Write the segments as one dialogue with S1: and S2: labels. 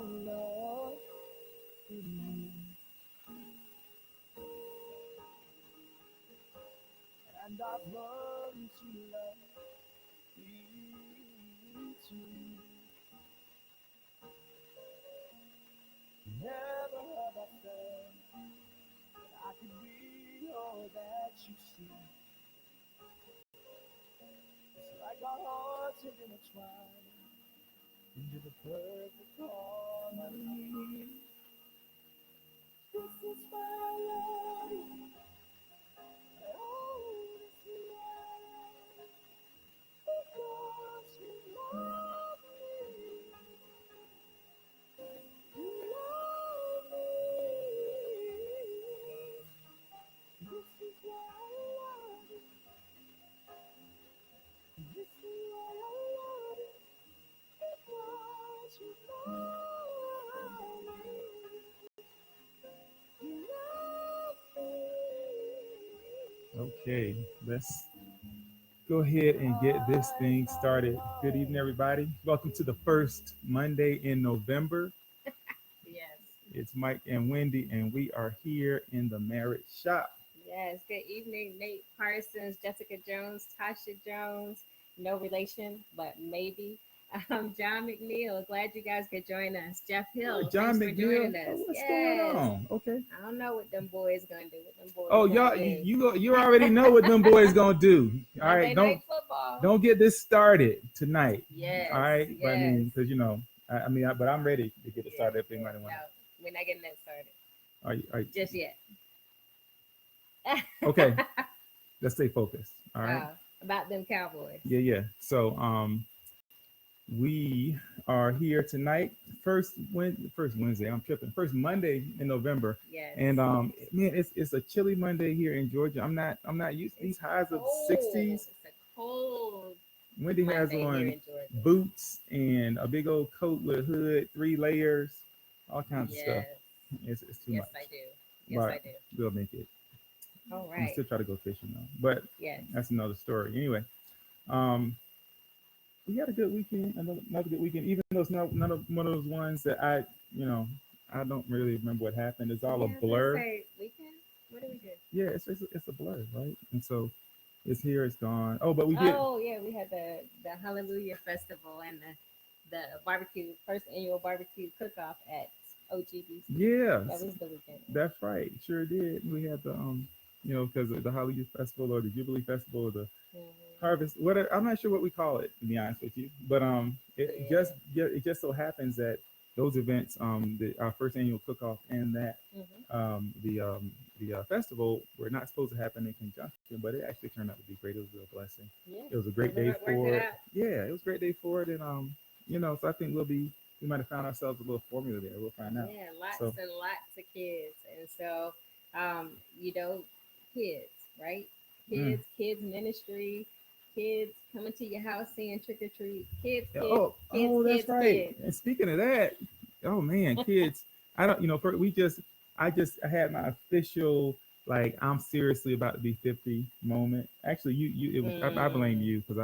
S1: love me. And I've learned to love you too. Never have I felt that I could be all that you see. It's like our hearts have been entwined into the perfect harmony. This is why I love you. Oh, this is why I love you. Because you love me. You love me. This is why I love you. This is why I love you. Because you love me. You love me. Okay, let's go ahead and get this thing started. Good evening, everybody. Welcome to the first Monday in November.
S2: Yes.
S1: It's Mike and Wendy, and we are here in the Marriage Shop.
S2: Yes. Good evening, Nate Parsons, Jessica Jones, Tasha Jones. No relation, but maybe. John McNeil. Glad you guys could join us. Jeff
S1: Oh,
S2: Hill.
S1: John
S2: Thanks for
S1: McNeil.
S2: joining
S1: Oh,
S2: us.
S1: what's going
S2: Yes.
S1: on? Okay.
S2: I don't know what them boys gonna do. What them boys
S1: Oh,
S2: gonna
S1: y'all,
S2: do?
S1: you already know what them boys gonna do. All
S2: Monday
S1: right,
S2: Night Football.
S1: don't get this started tonight.
S2: Yes.
S1: All right, but I
S2: Yes.
S1: mean, because but I'm ready to get it
S2: Yeah.
S1: started if
S2: Yeah.
S1: anybody
S2: No,
S1: wants.
S2: we're not getting that started
S1: Are you,
S2: just yet.
S1: okay? Let's stay focused. All right.
S2: About them Cowboys.
S1: Yeah. So we are here tonight. First Wednesday. I'm tripping. First Monday in November.
S2: Yes.
S1: And man, it's a chilly Monday here in Georgia. I'm not used to these highs of 60s.
S2: It's a cold
S1: Wendy has
S2: Monday here
S1: on
S2: in Georgia.
S1: boots and a big old coat with a hood, 3 layers, all kinds of stuff.
S2: Yes.
S1: It's too
S2: Yes,
S1: much.
S2: I do. Yes,
S1: But
S2: I do.
S1: we'll make it.
S2: All
S1: I'm
S2: right.
S1: still try to go fishing though. But
S2: Yes.
S1: that's another story. Anyway, um, we had a good weekend, another good weekend. Even though it's not one of those ones that I don't really remember what happened. It's all a blur.
S2: Weekend? What do we do?
S1: Yeah, it's a blur, right? And so it's here, it's gone. Oh, but we did.
S2: Oh yeah, we had the Hallelujah Festival and the barbecue, first annual barbecue cook off at OGBC.
S1: Yeah,
S2: That was the weekend.
S1: that's right. Sure did. We had the because of the Hallelujah Festival or the Jubilee Festival or the Harvest. Whatever. I'm not sure what we call it, to be honest with you. But it just so happens that those events, our first annual cook off and that the festival were not supposed to happen in conjunction, but it actually turned out to be great. It was a real blessing.
S2: Yeah.
S1: It was a great day for it. Yeah, it was a great day for it, and so I think we might have found ourselves a little formula there. We'll find out.
S2: Yeah, lots and lots of kids, and so kids, right? Kids ministry, kids coming to your house saying trick or treat, kids,
S1: that's right.
S2: Kids.
S1: And speaking of that, oh man, kids. I don't, I had my official like I'm seriously about to be 50 moment. Actually, I blame you because I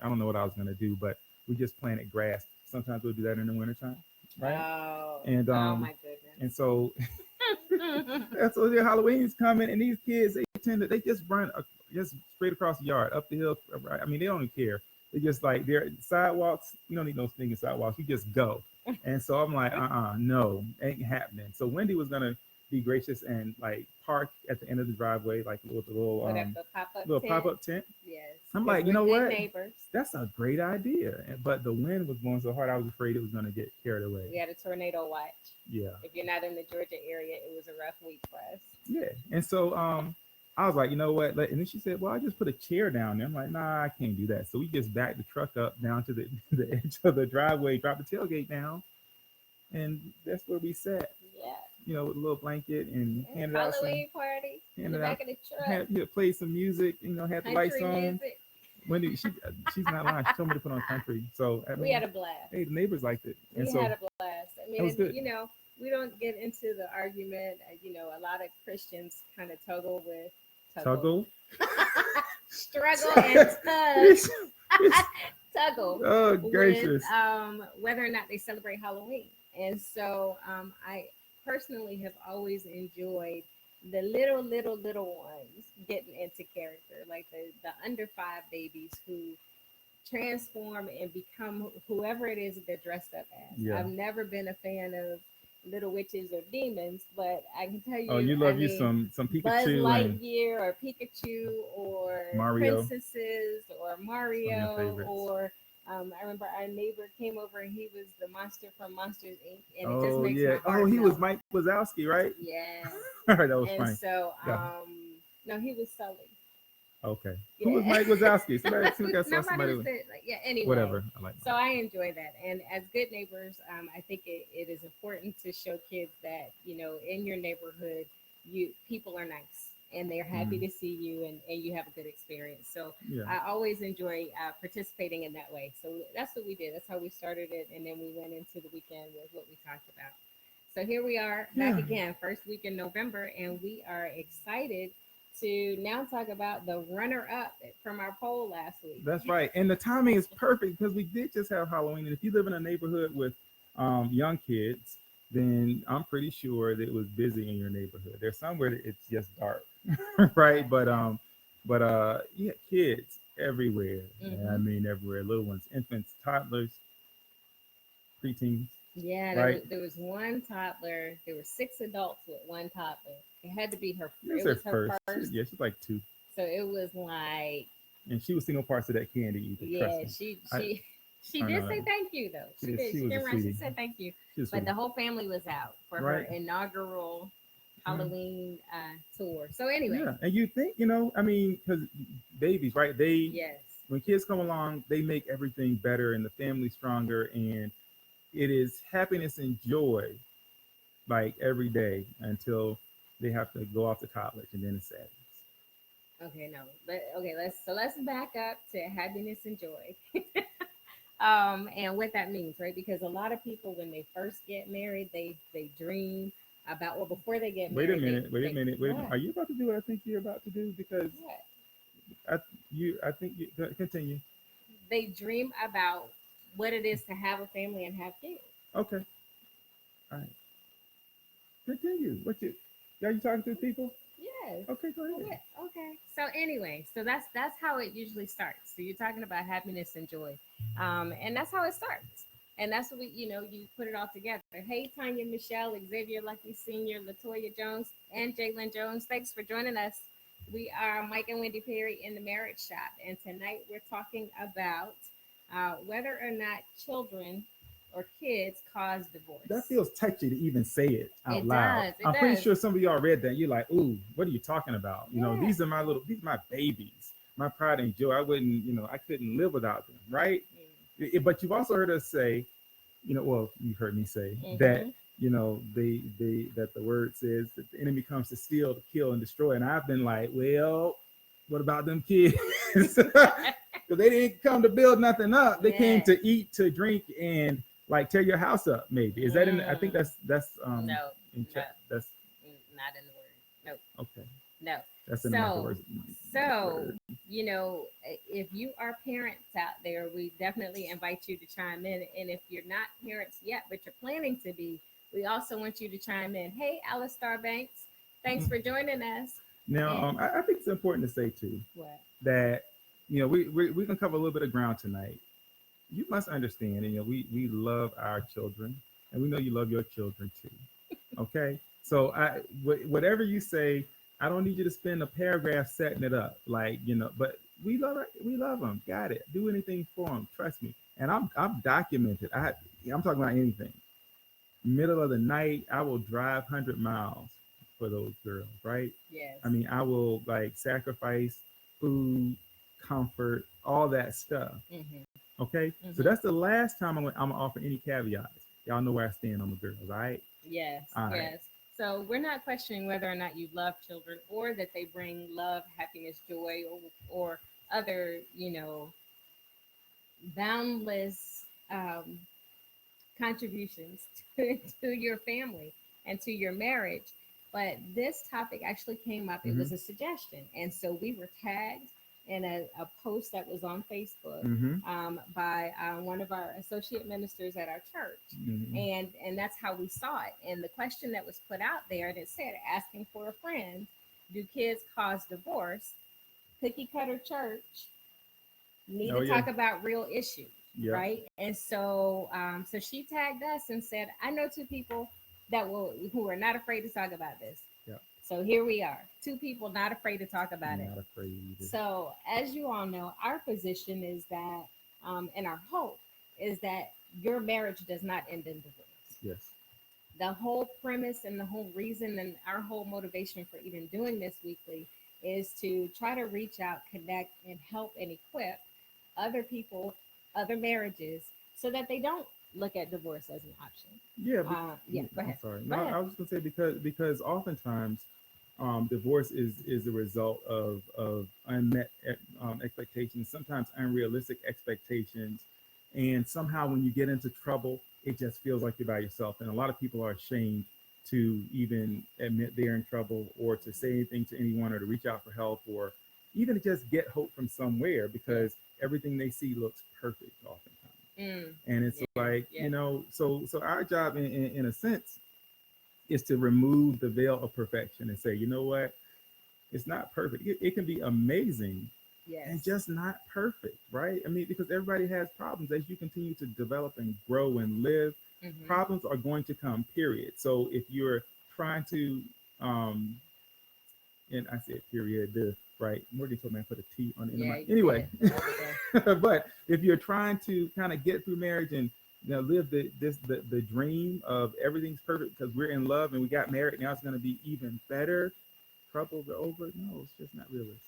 S1: don't know what I was gonna do, but we just planted grass. Sometimes we'll do that in the wintertime, right?
S2: Oh,
S1: and
S2: oh my goodness.
S1: And so that's what Halloween's coming, and these kids they just run just straight across the yard, up the hill. Right? I mean, they don't even care. They just like they're sidewalks. You don't need no stinking sidewalks. You just go. And so I'm like, no, ain't happening. So Wendy was gonna be gracious and like park at the end of the driveway, like with a little pop-up tent.
S2: Yes.
S1: I'm like, you know what?
S2: Neighbors.
S1: That's a great idea. But the wind was blowing so hard, I was afraid it was gonna get carried away.
S2: We had a tornado watch.
S1: Yeah.
S2: If you're not in the Georgia area, it was a rough week for us.
S1: Yeah. And so I was like, you know what? And then she said, well, I just put a chair down there. I'm like, nah, I can't do that. So we just backed the truck up down to the edge of the driveway, dropped the tailgate down, and that's where we sat.
S2: Yeah.
S1: With a little blanket and handed
S2: out Halloween party in the back of the truck.
S1: Played some music, had the lights on.
S2: Music.
S1: Wendy, she's not lying. She told me to put on country. So
S2: we had a blast.
S1: Hey, the neighbors liked it.
S2: We had a blast. I mean,
S1: was good.
S2: We don't get into the argument. A lot of Christians kind of struggle and tuggle.
S1: Oh, gracious.
S2: With, whether or not they celebrate Halloween. And so I personally have always enjoyed the little ones getting into character, like the under five babies who transform and become whoever it is that they're dressed up as.
S1: Yeah.
S2: I've never been a fan of little witches or demons, but I can tell
S1: Oh,
S2: you,
S1: you
S2: I
S1: love you
S2: mean,
S1: some
S2: Buzz
S1: Pikachu and
S2: Lightyear or Pikachu or
S1: Mario.
S2: princesses or
S1: Some of your
S2: Mario
S1: favorites.
S2: or I remember our neighbor came over and he was the monster from Monsters Inc. and it just
S1: Oh
S2: makes my
S1: yeah. Oh,
S2: heart
S1: he was
S2: melt.
S1: Mike Wazowski, right?
S2: Yeah.
S1: That was
S2: And
S1: funny.
S2: so
S1: Yeah.
S2: no, he was Sully.
S1: Okay. Who was
S2: Yeah.
S1: Mike Wazowski? Somebody got
S2: Nobody
S1: somebody.
S2: was there. Like, yeah, anyway.
S1: Whatever. I like
S2: So
S1: Mike.
S2: I enjoy that. And as good neighbors, I think it is important to show kids that, in your neighborhood, people are nice and they're happy
S1: Mhm.
S2: to see you and you have a good experience. So
S1: Yeah.
S2: I always enjoy participating in that way. So that's what we did. That's how we started it. And then we went into the weekend with what we talked about. So here we are back
S1: Yeah.
S2: again, first week in November, and we are excited to now talk about the runner up from our poll last week.
S1: That's right. And the timing is perfect because we did just have Halloween. And if you live in a neighborhood with young kids, then I'm pretty sure that it was busy in your neighborhood. There's somewhere that it's just dark, right?
S2: Yeah, yeah.
S1: But yeah, kids everywhere. And I
S2: Hmm.
S1: mean everywhere. Little ones, infants, toddlers, preteens,
S2: Yeah,
S1: right?
S2: there was one toddler. There were six adults with one toddler. It had to be her.
S1: This is
S2: It
S1: her
S2: was her
S1: first.
S2: first.
S1: Yeah, she's like two,
S2: So it was like,
S1: and she was single parts of that candy either. Trust
S2: yeah,
S1: me.
S2: she
S1: I
S2: she she
S1: I
S2: did
S1: know that.
S2: say thank you though.
S1: She
S2: She
S1: did.
S2: did.
S1: She
S2: She
S1: was a
S2: didn't run. She
S1: sweetie.
S2: said thank you.
S1: She was
S2: But
S1: sweetie,
S2: the whole family was out for her
S1: right?
S2: inaugural
S1: Yeah.
S2: Halloween tour. So anyway,
S1: Yeah, and you think, I mean, because babies, right? They
S2: yes.
S1: when kids come along, they make everything better and the family stronger, and it is happiness and joy like every day until they have to go off to college, and then it's sadness.
S2: Okay, no. Okay, let's back up to happiness and joy. And what that means, right? Because a lot of people when they first get married, they dream about, well, before they get
S1: Wait a
S2: married,
S1: minute, wait a
S2: they
S1: minute, wait a minute.
S2: what?
S1: Are you about to do what I think you're about to do? Because
S2: What?
S1: I I think you continue.
S2: They dream about what it is to have a family and have kids.
S1: Okay, all right, continue. What you? Are you talking to people?
S2: Yes.
S1: Okay, go ahead.
S2: Okay. Okay. So anyway, so that's how it usually starts. So you're talking about happiness and joy, and that's how it starts. And that's what you put it all together. Hey, Tanya, Michelle, Xavier, Lucky Senior, Latoya Jones, and Jalen Jones. Thanks for joining us. We are Mike and Wendy Perry in the Marriage Shop, and tonight we're talking about whether or not children or kids cause
S1: That
S2: divorce.
S1: feels touchy to even say it out
S2: It
S1: loud.
S2: does. It
S1: I'm pretty
S2: does.
S1: sure some of y'all read that. You're like, ooh, what are you talking about?
S2: Yeah.
S1: These are my babies, my pride and joy. I couldn't live without them, right? But you've also heard us say, well, you've heard me say that,
S2: Mm-hmm.
S1: that the word says that the enemy comes to steal, to kill, and destroy. And I've been like, well, what about them kids? Because they didn't come to build nothing up. They came
S2: Yeah.
S1: to eat, to drink, and like tear your house up. Maybe is that in? I think
S2: Mm.
S1: that's
S2: No,
S1: in
S2: no,
S1: chat. That's
S2: not in the word. No,
S1: okay.
S2: no.
S1: That's in the
S2: So,
S1: microverse.
S2: so if you are parents out there, we definitely invite you to chime in. And if you're not parents yet, but you're planning to be, we also want you to chime in. Hey, Alice Starbanks, thanks for joining us.
S1: Now,
S2: And
S1: I think it's important to say too
S2: what?
S1: that we can cover a little bit of ground tonight. You must understand, and we love our children, and we know you love your children too. Okay, so whatever you say, I don't need you to spend a paragraph setting it up, like But we love them. Got it. Do anything for them. Trust me. And I'm documented. I'm talking about anything. Middle of the night, I will drive 100 miles for those girls. Right.
S2: Yes.
S1: I mean, I will like sacrifice food, comfort, all that stuff.
S2: Mm-hmm.
S1: Okay, so
S2: Mm-hmm.
S1: that's the last time I'm gonna offer any caveats. Y'all know where I stand on the girls, all right?
S2: Yes.
S1: All right.
S2: Yes. So we're not questioning whether or not you love children or that they bring love, happiness, joy, or other, boundless contributions to your family and to your marriage. But this topic actually came up. It
S1: Mm-hmm.
S2: was a suggestion. And so we were tagged in a post that was on Facebook
S1: Mm-hmm.
S2: by one of our associate ministers at our church.
S1: Mm-hmm.
S2: And that's how we saw it. And the question that was put out there that said, asking for a friend, do kids cause divorce? Cookie cutter church need
S1: Oh
S2: to
S1: yeah.
S2: talk about real issues,
S1: Yeah.
S2: right? And so, so she tagged us and said, "I know two people who are not afraid to talk about this."
S1: Yeah.
S2: So here we are, two people not afraid to talk about it.
S1: Not afraid.
S2: So, as you all know, our position is that, and our hope is that your marriage does not end in divorce.
S1: Yes.
S2: The whole premise and the whole reason and our whole motivation for even doing this weekly is to try to reach out, connect, and help and equip other people, other marriages, so that they don't look at divorce as an option.
S1: Yeah.
S2: Yeah, go
S1: I'm
S2: ahead.
S1: sorry.
S2: Go
S1: No,
S2: ahead.
S1: I was gonna say because oftentimes divorce is the result of unmet expectations, sometimes unrealistic expectations, and somehow when you get into trouble, it just feels like you're by yourself. And a lot of people are ashamed to even admit they're in trouble or to say anything to anyone or to reach out for help or even to just get hope from somewhere because everything they see looks perfect oftentimes.
S2: Mm,
S1: And it's
S2: yeah,
S1: like,
S2: yeah.
S1: so our job in a sense is to remove the veil of perfection and say, you know what, it's not perfect. It can be amazing and
S2: Yes.
S1: just not perfect, right? I mean, because everybody has problems as you continue to develop and grow and live.
S2: Mm-hmm.
S1: Problems are going to come, period. So if you're trying to um and I said period, right. Morgan told me I put a T on the end of
S2: Yeah,
S1: my
S2: you
S1: anyway.
S2: did the other day.
S1: But if you're trying to kind of get through marriage and live the dream of everything's perfect because we're in love and we got married, now it's going to be even better. Troubles are over. No, it's just not realistic.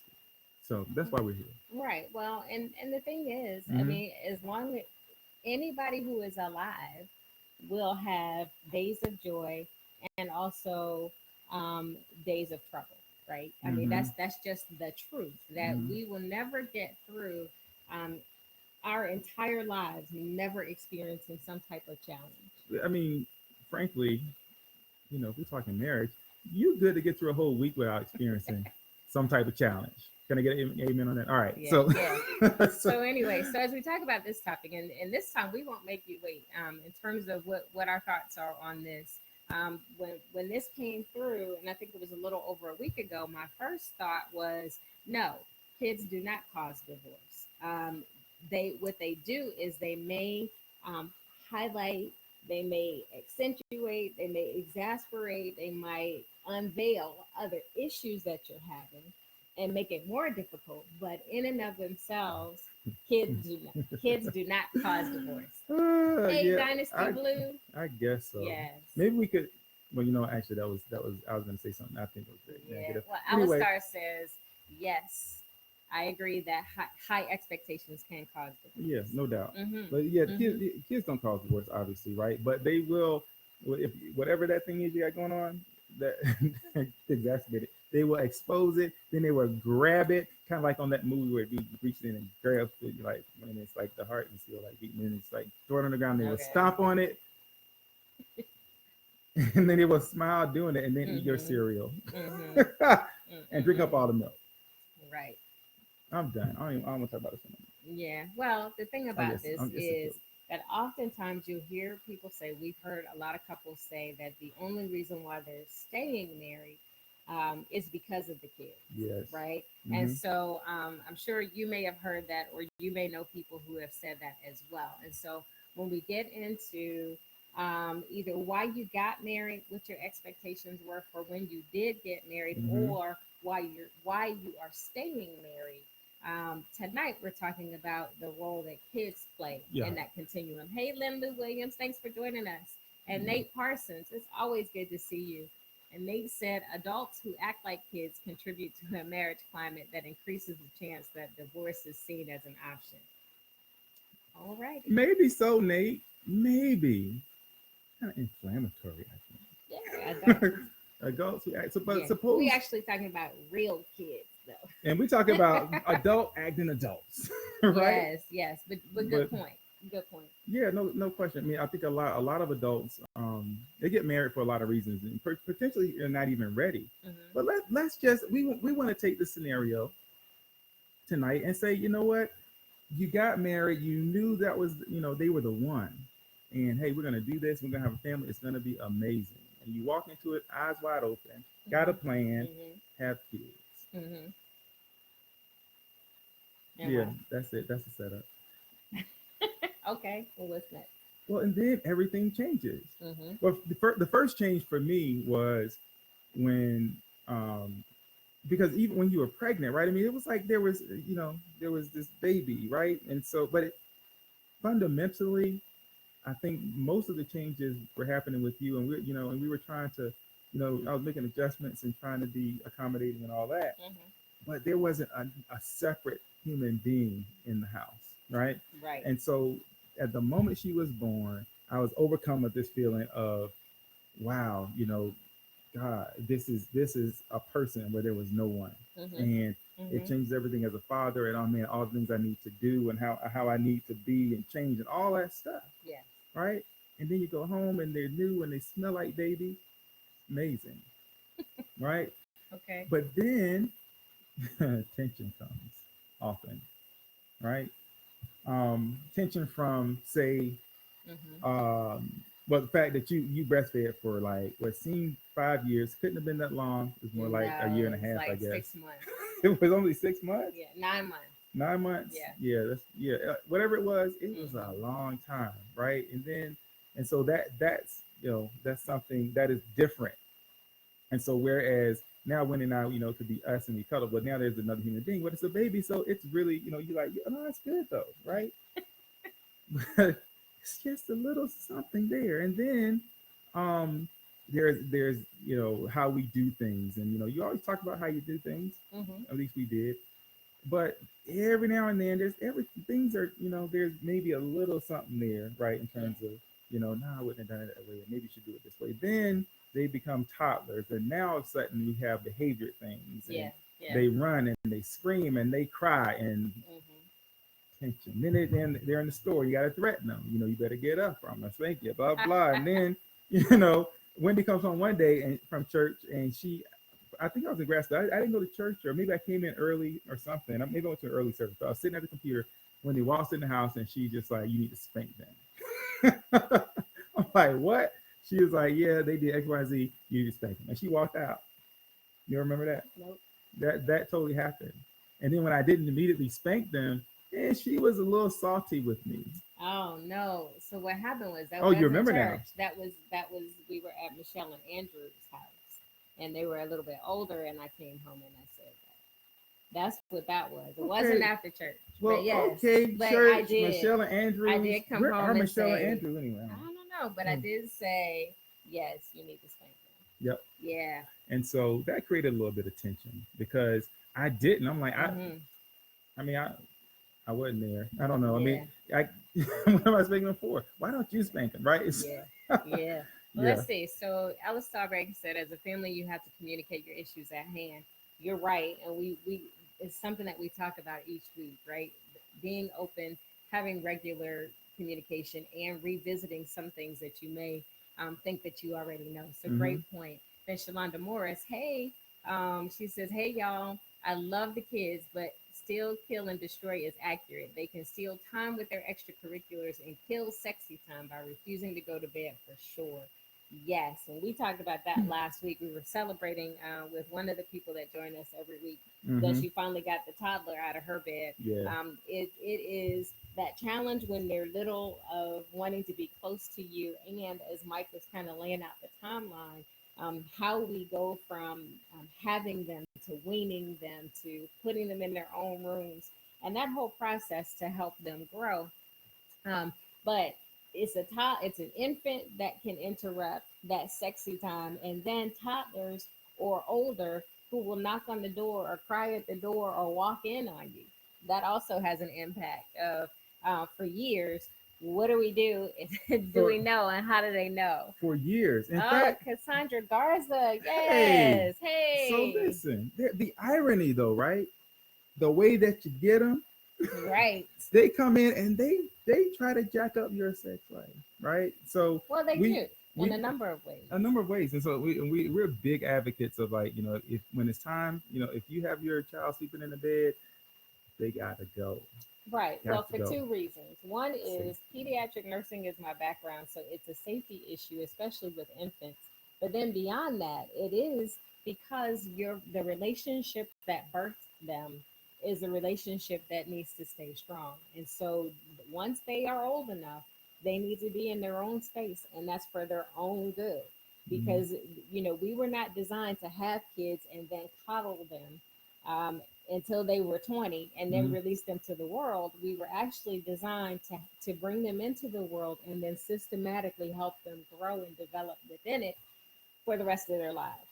S1: So that's why we're here.
S2: Right. Well, and the thing is, I
S1: Hmm.
S2: mean, as long as anybody who is alive will have days of joy and also days of trouble, right? I mean,
S1: Hmm.
S2: that's just the truth that
S1: Hmm.
S2: we will never get through um, our entire lives never experiencing some type of challenge.
S1: I mean, frankly, if we're talking marriage, you good to get through a whole week without experiencing some type of challenge. Can I get an amen on that? All right.
S2: Yeah,
S1: So,
S2: yeah.
S1: so
S2: So anyway, so as we talk about this topic, and this time we won't make you wait. In terms of what our thoughts are on this, when this came through, and I think it was a little over a week ago, my first thought was no, kids do not cause divorce. They what they do is they may highlight, they may accentuate, they may exasperate, they might unveil other issues that you're having and make it more difficult. But in and of themselves, kids do not cause divorce. Hey,
S1: yeah,
S2: Dynasty
S1: I
S2: Blue.
S1: I guess so.
S2: Yes.
S1: Maybe we could. Well, actually, that was I was going to say something. I think it was very
S2: Yeah.
S1: negative.
S2: Well, our
S1: Anyway,
S2: star says yes. I agree that high expectations can cause
S1: yeah,
S2: divorce.
S1: no doubt.
S2: Mm-hmm.
S1: But yeah,
S2: Mm-hmm.
S1: kids don't cause divorce, obviously, right? But they will, if whatever that thing is you got going on, that exacerbate it. They will expose it, then they will grab it, kind of like on that movie where you reach in and grab it, like when it's like the heart is still like beating, and it's like throw it on the ground. They will
S2: Okay.
S1: stomp on it, and then they will smile doing it, and then eat your
S2: Mm-hmm.
S1: cereal
S2: Mm-hmm.
S1: and drink up
S2: Mm-mm-mm.
S1: all the milk.
S2: Right.
S1: I'm done. I don't want to talk about this anymore.
S2: Yeah. Well, the thing
S1: I
S2: about
S1: guess
S2: this
S1: it's a
S2: is
S1: joke.
S2: that oftentimes you hear people say, we've heard a lot of couples say that the only reason why they're staying married is because of the kids,
S1: Yes.
S2: right? And
S1: Hmm.
S2: so I'm sure you may have heard that, or you may know people who have said that as well. And so when we get into either why you got married, what your expectations were for when you did get married,
S1: Hmm.
S2: or why you are staying married, tonight we're talking about the role that kids play
S1: Yeah.
S2: in that continuum. Hey, Lynn Lou Williams, thanks for joining us. And Nate Parsons, it's always good to see you. And Nate said, adults who act like kids contribute to a marriage climate that increases the chance that divorce is seen as an option. All righty.
S1: Maybe so, Nate. Maybe. Kind of inflammatory,
S2: Yeah,
S1: I think. Adults who act, so, but
S2: yeah. We
S1: suppose,
S2: actually talking about real kids
S1: and we talk
S2: though.
S1: about adult acting adults, right?
S2: Yes, yes. But good
S1: But
S2: point. Good point.
S1: yeah, no question. I mean, I think a lot of adults, they get married for a lot of reasons, and potentially they're not even ready.
S2: Hmm.
S1: But let's just we want to take the scenario tonight and say, you know what, you got married, you knew that was, they were the one, and hey, we're gonna do this, we're gonna have a family, it's gonna be amazing, and you walk into it eyes wide open, got a
S2: Mhm.
S1: plan,
S2: Mhm.
S1: have kids.
S2: Mhm. And
S1: Yeah,
S2: what?
S1: that's it. That's the setup.
S2: Okay. Well, what's next?
S1: Well, and then everything changes.
S2: Mhm.
S1: Well, the first change for me was when, um, because even when you were pregnant, right? I mean, it was like there was this baby, right? And so, but fundamentally, I think most of the changes were happening with you, and and we were trying to, I was making adjustments and trying to be accommodating and all that,
S2: Mhm.
S1: but there wasn't a separate human being in the house, right?
S2: Right.
S1: And so at the moment she was born, I was overcome with this feeling of, wow, God, this is a person where there was no one,
S2: Mhm.
S1: and it
S2: Mhm.
S1: changes everything as a father, and oh man, all the things I need to do and how I need to be and change and all that stuff,
S2: Yes.
S1: right? And then you go home and they're new and they smell like baby, amazing, right?
S2: Okay.
S1: But then tension comes often, right? Tension from say,
S2: Mhm.
S1: well, the fact that you breastfed for like what seemed 5 years, couldn't have been that long. It was more like a
S2: No,
S1: year and a
S2: it's
S1: half, I
S2: like
S1: guess.
S2: 6 months.
S1: It was only 6 months,
S2: Yeah, 9 months.
S1: 9 months.
S2: Yeah.
S1: Yeah, whatever it was. It was a
S2: Mhm.
S1: long time, right? And so that's that's something that is different. And so whereas now when and now, to be us and we cuddle, but now there's another human being, but it's a baby, so it's really, you like, no, it's good though, right? But it's just a little something there. And then um there's how we do things. And you always talk about how you do things.
S2: Mhm.
S1: At least we did. But every now and then things are, there's maybe a little something there, right? In
S2: Yeah.
S1: terms of, no, I wouldn't have done it that way. Maybe you should do it this way. Then they become toddlers, and now all of a sudden we have behavior things, and
S2: Yeah. Yeah.
S1: they run and they scream and they cry and
S2: Mhm.
S1: tension. Then they're in the store. You got to threaten them. You better get up, or I'm gonna spank you. Blah blah. And then Wendy comes home one day and from church, and I think I was in grad school. I didn't go to church, or maybe I came in early or something. Maybe I went to an early service. So I was sitting at the computer when they walked in the house, and she just like, "You need to spank them." I'm like, "What?" She was like, "Yeah, they did X, Y, Z. You need to spank them." And she walked out. You remember that?
S2: Nope.
S1: That totally happened. And then when I didn't immediately spank them, and she was a little salty with me.
S2: Oh no. So what happened was that
S1: Oh, you
S2: wasn't
S1: remember now?
S2: church. That was we were at Michelle and Andrew's house, and they were a little bit older, and I came home and I said that. That's what that was. It wasn't
S1: Okay.
S2: after church, but
S1: Well,
S2: yes,
S1: okay,
S2: but I
S1: church,
S2: did.
S1: Michelle and
S2: I
S1: Andrews.
S2: did come
S1: Where are
S2: home and
S1: Michelle and
S2: say,
S1: Andrew anyway?
S2: I don't know, but I
S1: Oh,
S2: did say yes. You need to spank them.
S1: yep.
S2: Yeah.
S1: And so that created a little bit of tension because I didn't. I'm like,
S2: Mhm.
S1: I mean, I wasn't there. I don't know. I mean,
S2: Yeah.
S1: I what am I spanking them for? Why don't you spank them? Right?
S2: Yeah. Yeah. Well,
S1: Yeah.
S2: let's see. So Alice Starbeck said, as a family, you have to communicate your issues at hand. You're right, and we it's something that we talk about each week, right? Being open, having regular communication, and revisiting some things that you may think that you already know. So
S1: Mm-hmm.
S2: great point. Then Shalonda Morris, hey, she says, hey y'all, I love the kids, but still kill and destroy is accurate. They can steal time with their extracurriculars and kill sexy time by refusing to go to bed for sure. Yes, and we talked about that last week. We were celebrating with one of the people that join us every week that
S1: Mm-hmm.
S2: she finally got the toddler out of her bed.
S1: Yeah.
S2: It is that challenge when they're little of wanting to be close to you, and as Mike was kind of laying out the timeline, how we go from having them to weaning them to putting them in their own rooms, and that whole process to help them grow. But it's an infant that can interrupt that sexy time, and then toddlers or older who will knock on the door or cry at the door or walk in on you. That also has an impact of for years. What do we do? Do
S1: For
S2: we know, and how do they know?
S1: for years. In
S2: Oh,
S1: fact,
S2: Cassandra Garza,
S1: hey.
S2: yes,
S1: So
S2: hey,
S1: listen, the irony though, right? The way that you get them,
S2: right.
S1: they come in and they try to jack up your sex life, right? So
S2: Well, they
S1: we
S2: do in
S1: we
S2: a number of ways.
S1: a number of ways, and so we're big advocates of, like, if when it's time, if you have your child sleeping in the bed, they gotta go.
S2: Right.
S1: Got
S2: Well,
S1: to
S2: for
S1: go.
S2: two reasons. One
S1: Safe.
S2: is pediatric nursing is my background, so it's a safety issue, especially with infants. But then beyond that, it is because the relationship that birthed them is a relationship that needs to stay strong. And so once they are old enough, they need to be in their own space, and that's for their own good.
S1: Mhm.
S2: Because we were not designed to have kids and then coddle them. Until they were 20 and then
S1: Mhm.
S2: release them to the world. We were actually designed to bring them into the world and then systematically help them grow and develop within it for the rest of their lives.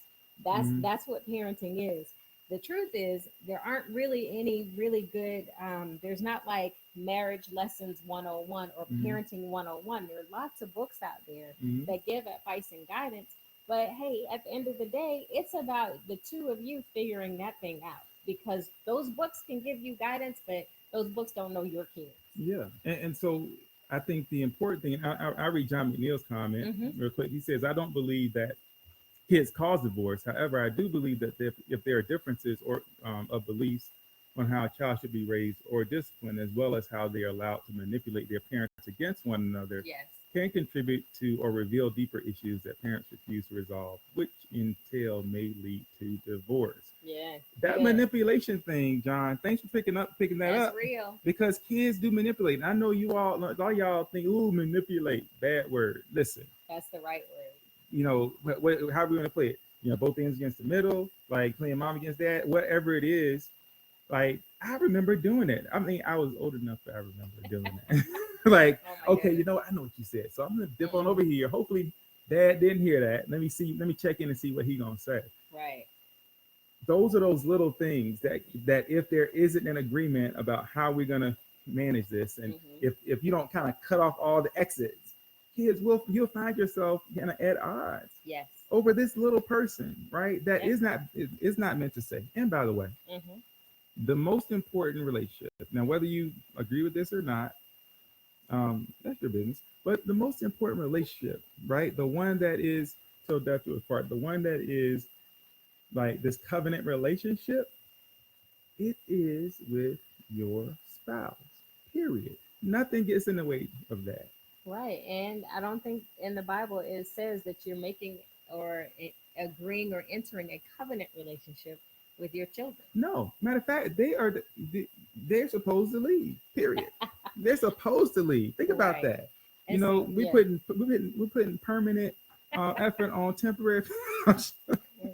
S1: Mhm.
S2: That's what parenting is. The truth is there aren't really any really good there's not like marriage lessons 101 or
S1: Mhm.
S2: parenting 101. There are lots of books out there
S1: Mhm.
S2: that give advice and guidance, but hey, at the end of the day, it's about the two of you figuring that thing out, because those books can give you guidance, but those books don't know your kids.
S1: Yeah, and so I think the important thing, I read John McNeil's comment
S2: Mm-hmm.
S1: real quick. He says, "I don't believe that kids cause divorce. However, I do believe that if there are differences or of beliefs on how a child should be raised or disciplined, as well as how they are allowed to manipulate their parents against one another,
S2: Yes.
S1: can contribute to or reveal deeper issues that parents refuse to resolve, which entail may lead to divorce."
S2: Yeah.
S1: That
S2: Good.
S1: manipulation thing, John. Thanks for picking that
S2: That's
S1: up,
S2: real.
S1: because kids do manipulate. And I know all y'all think, "Ooh, manipulate, bad word." Listen,
S2: That's the right word.
S1: how are we gonna play it? Both ends against the middle, like playing mom against dad, whatever it is. Like I remember doing it. I mean, I was old enough that I remember doing that. Like,
S2: Oh my
S1: okay,
S2: goodness.
S1: I know what you said, so I'm gonna dip on
S2: Mm-mm.
S1: over here. Hopefully, dad didn't hear that. Let me see. Let me check in and see what he gonna say.
S2: Right.
S1: Those are those little things that if there isn't an agreement about how we're going to manage this, and
S2: Mm-hmm.
S1: if you don't kind of cut off all the exits, you'll find yourself kind of at odds
S2: Yes.
S1: over this little person, right? That
S2: Yep.
S1: is not meant to say. And by the way,
S2: Mm-hmm.
S1: the most important relationship, now whether you agree with this or not, that's your business, but the most important relationship, right, the one that is till death do us part, the one that is like this covenant relationship, it is with your spouse. Period. Nothing gets in the way of that.
S2: Right. And I don't think in the Bible it says that you're making or agreeing or entering a covenant relationship with your children.
S1: No, matter of fact, they're supposed to leave. Period. They're supposed to leave. Think about
S2: Right.
S1: that.
S2: And so, yeah.
S1: We're putting permanent effort on temporary.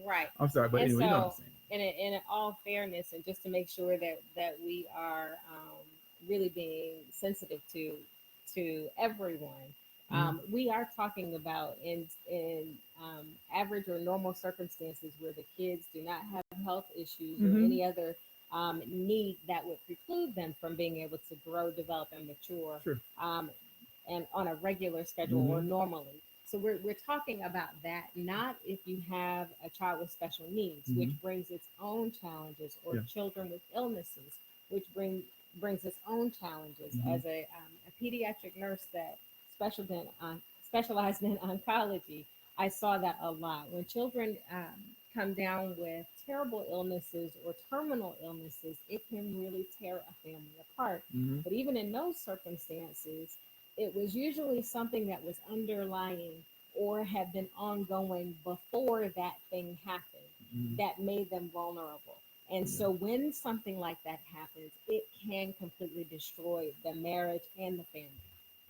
S2: Right.
S1: I'm sorry, but
S2: And
S1: anyway, you know what I'm
S2: so,
S1: saying.
S2: in all fairness, and just to make sure that we are really being sensitive to everyone,
S1: Mm-hmm.
S2: we are talking about in average or normal circumstances where the kids do not have health issues or
S1: Mm-hmm.
S2: any other need that would preclude them from being able to grow, develop, and mature,
S1: Sure.
S2: um, and on a regular schedule or
S1: Mm-hmm.
S2: normally. So we're talking about that, not if you have a child with special needs, which
S1: Mm-hmm.
S2: brings its own challenges, or
S1: Yeah.
S2: children with illnesses, which brings its own challenges.
S1: Mm-hmm.
S2: As a pediatric nurse that specialized in oncology, I saw that a lot. When children come down with terrible illnesses or terminal illnesses, it can really tear a family apart.
S1: Mm-hmm.
S2: But even in those circumstances, it was usually something that was underlying or had been ongoing before that thing happened
S1: Mm-hmm.
S2: that made them vulnerable. And
S1: Yeah.
S2: so when something like that happens, it can completely destroy the marriage and the family.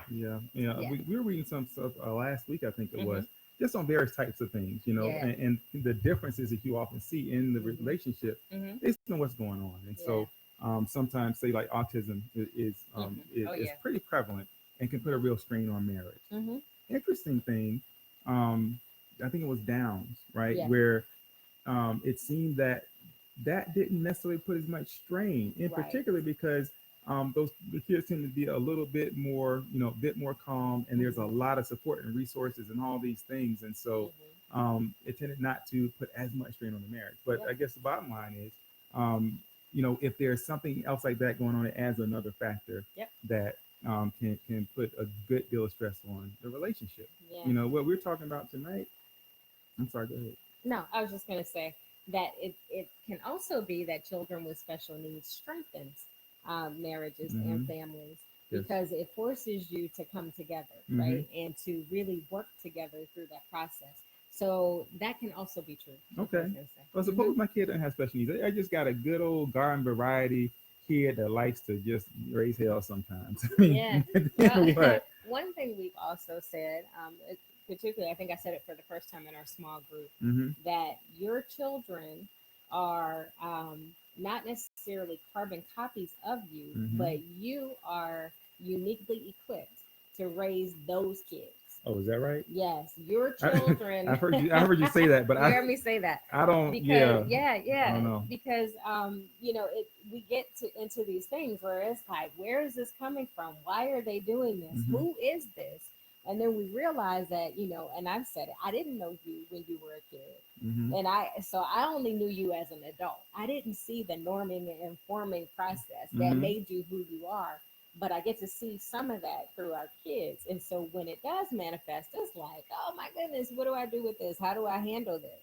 S1: Yeah, yeah.
S2: Yeah.
S1: We were reading some stuff last week, I think it
S2: Mm-hmm.
S1: was, just on various types of things,
S2: Yeah.
S1: and the differences that you often see in the
S2: Mm-hmm.
S1: relationship
S2: Mm-hmm.
S1: based on what's going on. And
S2: Yeah.
S1: so sometimes, say, like autism
S2: Mm-hmm. Oh
S1: is
S2: yeah.
S1: pretty prevalent and can put a real strain on marriage.
S2: Mm-hmm.
S1: Interesting thing, um, I think it was Downs, right,
S2: Yeah.
S1: where it seemed that didn't necessarily put as much strain, in
S2: Right.
S1: particular because those the kids tend to be a little bit more, bit more calm, and there's a
S2: Mm-hmm.
S1: lot of support and resources and all these things, and so
S2: Mm-hmm.
S1: it tended not to put as much strain on the marriage. But
S2: Yep.
S1: I guess the bottom line is, if there's something else like that going on, it adds another factor
S2: Yep.
S1: that can put a good deal of stress on the relationship.
S2: Yeah.
S1: What we're talking about tonight. I'm sorry. Go ahead.
S2: No, I was just going to say that it can also be that children with special needs strengthens marriages and
S1: Hmm.
S2: families
S1: Yes.
S2: because it forces you to come together,
S1: Hmm.
S2: right? And to really work together through that process. So that can also be true. That's what I
S1: Okay.
S2: was going to
S1: Well,
S2: say.
S1: suppose my kid doesn't have special needs. I just got a good old garden variety kid that likes to just raise hell sometimes. I mean,
S2: Yeah. Well,
S1: then what?
S2: one thing we've also said, particularly, I think I said it for the first time in our small group,
S1: Hmm.
S2: that your children are not necessarily carbon copies of you,
S1: Hmm.
S2: but you are uniquely equipped to raise those kids.
S1: Oh, is that right?
S2: Yes, your
S1: I,
S2: children.
S1: I've heard you. I heard you say that, but
S2: You heard me say that
S1: I don't.
S2: because
S1: Yeah,
S2: yeah,
S1: I
S2: yeah,
S1: don't know.
S2: because we get into these things where it's like, where is this coming from? Why are they doing this?
S1: Hmm.
S2: Who is this? And then we realize that, and I've said it, I didn't know you when you were a kid.
S1: Hmm.
S2: I only knew you as an adult. I didn't see the norming and informing process that
S1: Hmm.
S2: made you who you are, but I get to see some of that through our kids. And so when it does manifest, it's like, oh my goodness, what do I do with this? How do I handle this?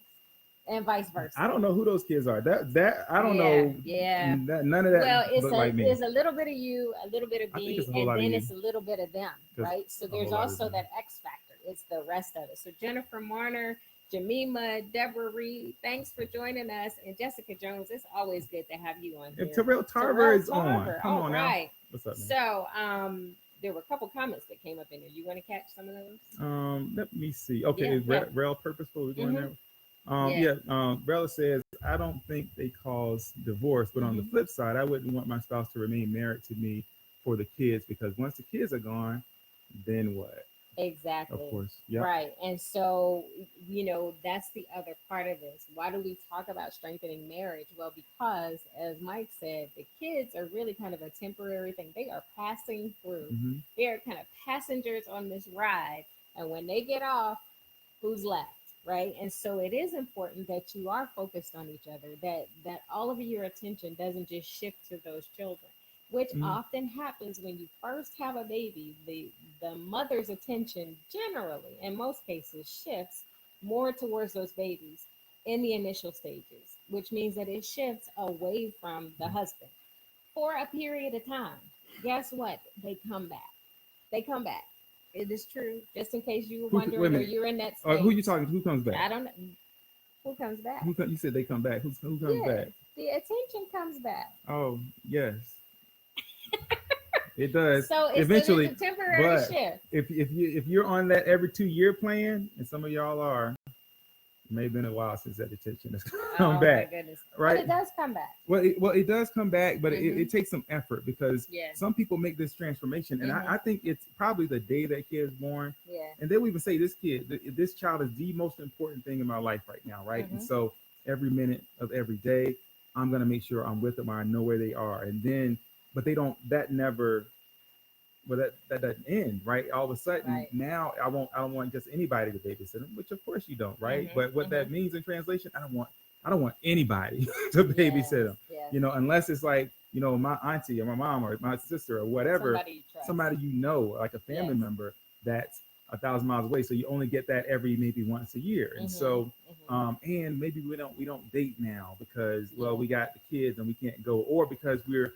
S2: And vice
S1: I
S2: versa.
S1: don't know who those kids are. That I don't
S2: Yeah,
S1: know.
S2: yeah.
S1: None of that
S2: Well,
S1: look like me.
S2: it's a little bit of you, a little bit of
S1: I think
S2: me,
S1: it's a whole
S2: and
S1: lot of
S2: then
S1: you
S2: it's a little bit of them,
S1: because
S2: right? So
S1: a whole
S2: there's
S1: lot of
S2: also
S1: them.
S2: that X factor. It's the rest of it. So Jennifer Marner, Jemima, Deborah Reed, thanks for joining us, and Jessica Jones. It's always good to have you on
S1: If
S2: here.
S1: Terrell Tarver
S2: Terrell
S1: is on,
S2: Tarver.
S1: come
S2: All
S1: on now.
S2: right.
S1: What's up, man?
S2: So there were a couple comments that came up in there. You want to catch some of those?
S1: Let me see. Okay,
S2: Yeah,
S1: is
S2: yeah.
S1: Rail purposeful? We're going
S2: Mm-hmm.
S1: there.
S2: Yeah.
S1: Yeah. Bella says, I don't think they cause divorce, but on the
S2: Mm-hmm.
S1: flip side, I wouldn't want my spouse to remain married to me for the kids because once the kids are gone, then what? Of
S2: Exactly.
S1: course. Yep.
S2: Right. And so, that's the other part of this. Why do we talk about strengthening marriage? Well, because as Mike said, the kids are really kind of a temporary thing. They are passing through.
S1: Hmm.
S2: They are kind of passengers on this ride. And when they get off, who's left? Right. And so it is important that you are focused on each other, that all of your attention doesn't just shift to those children, which
S1: Hmm.
S2: often happens when you first have a baby. The mother's attention generally, in most cases, shifts more towards those babies in the initial stages, which means that it shifts away from the husband for a period of time. Guess what? They come back. They come back. It is true. Just in case you were
S1: Wait a
S2: wondering or
S1: minute.
S2: you're in that
S1: Who you
S2: space,
S1: talking to? Who comes back?
S2: I don't know who comes back.
S1: You said they come back. Who comes
S2: Yeah,
S1: back?
S2: the attention comes back.
S1: Oh, yes, it does
S2: So it's a
S1: eventually.
S2: temporary
S1: But
S2: shift.
S1: if you're on that every 2 year plan, and some of y'all are, it may have been a while since that attention has come
S2: Oh my
S1: back,
S2: goodness. But
S1: right?
S2: it does come back.
S1: Well, it does come back, but
S2: Hmm.
S1: it takes some effort because
S2: Yeah.
S1: some people make this transformation, and
S2: Hmm.
S1: I think it's probably the day that kid is born,
S2: Yeah.
S1: and they will even say this child is the most important thing in my life right now, right? And
S2: Hmm.
S1: so every minute of every day, I'm gonna make sure I'm with them, or I know where they are, and then, but they don't. That never well, that doesn't end, right? All of a sudden,
S2: Right.
S1: now I don't want just anybody to babysit them, which of course you don't, right?
S2: Hmm.
S1: But what
S2: Hmm.
S1: that means in translation, I don't want anybody to
S2: Yes.
S1: babysit them,
S2: Yes.
S1: unless it's like my auntie or my mom or my sister or whatever,
S2: Somebody you trust.
S1: somebody like a family
S2: Yes.
S1: member that's 1,000 miles away. So you only get that every maybe once a year, and
S2: Hmm.
S1: so
S2: Hmm.
S1: and maybe we don't date now because well
S2: Yeah.
S1: we got the kids and we can't go, or because we're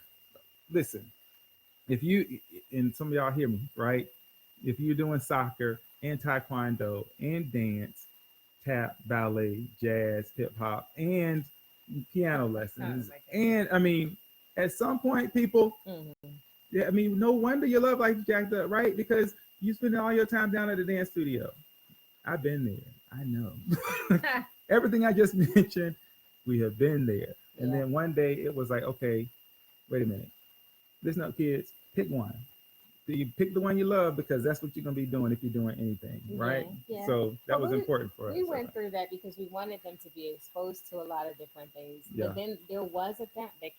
S1: listen if you and some of y'all hear me right, if you're doing soccer and taekwondo and dance, tap, ballet, jazz, hip hop, and piano
S2: Oh
S1: lessons,
S2: my goodness.
S1: and I mean, at some point, people,
S2: Hmm.
S1: yeah, I mean, no wonder your love life jacked up, right? Because you spend all your time down at the dance studio. I've been there. I know everything I just mentioned. We have been there, and
S2: Yeah.
S1: then one day it was like, okay, wait a minute. Listen up, kids. Pick one. You pick the one you love because that's what you're gonna be doing if you're doing anything,
S2: Yeah.
S1: right?
S2: Yeah.
S1: So that
S2: But
S1: was important for us.
S2: we went through that because we wanted them to be exposed to a lot of different things.
S1: Yeah.
S2: But then there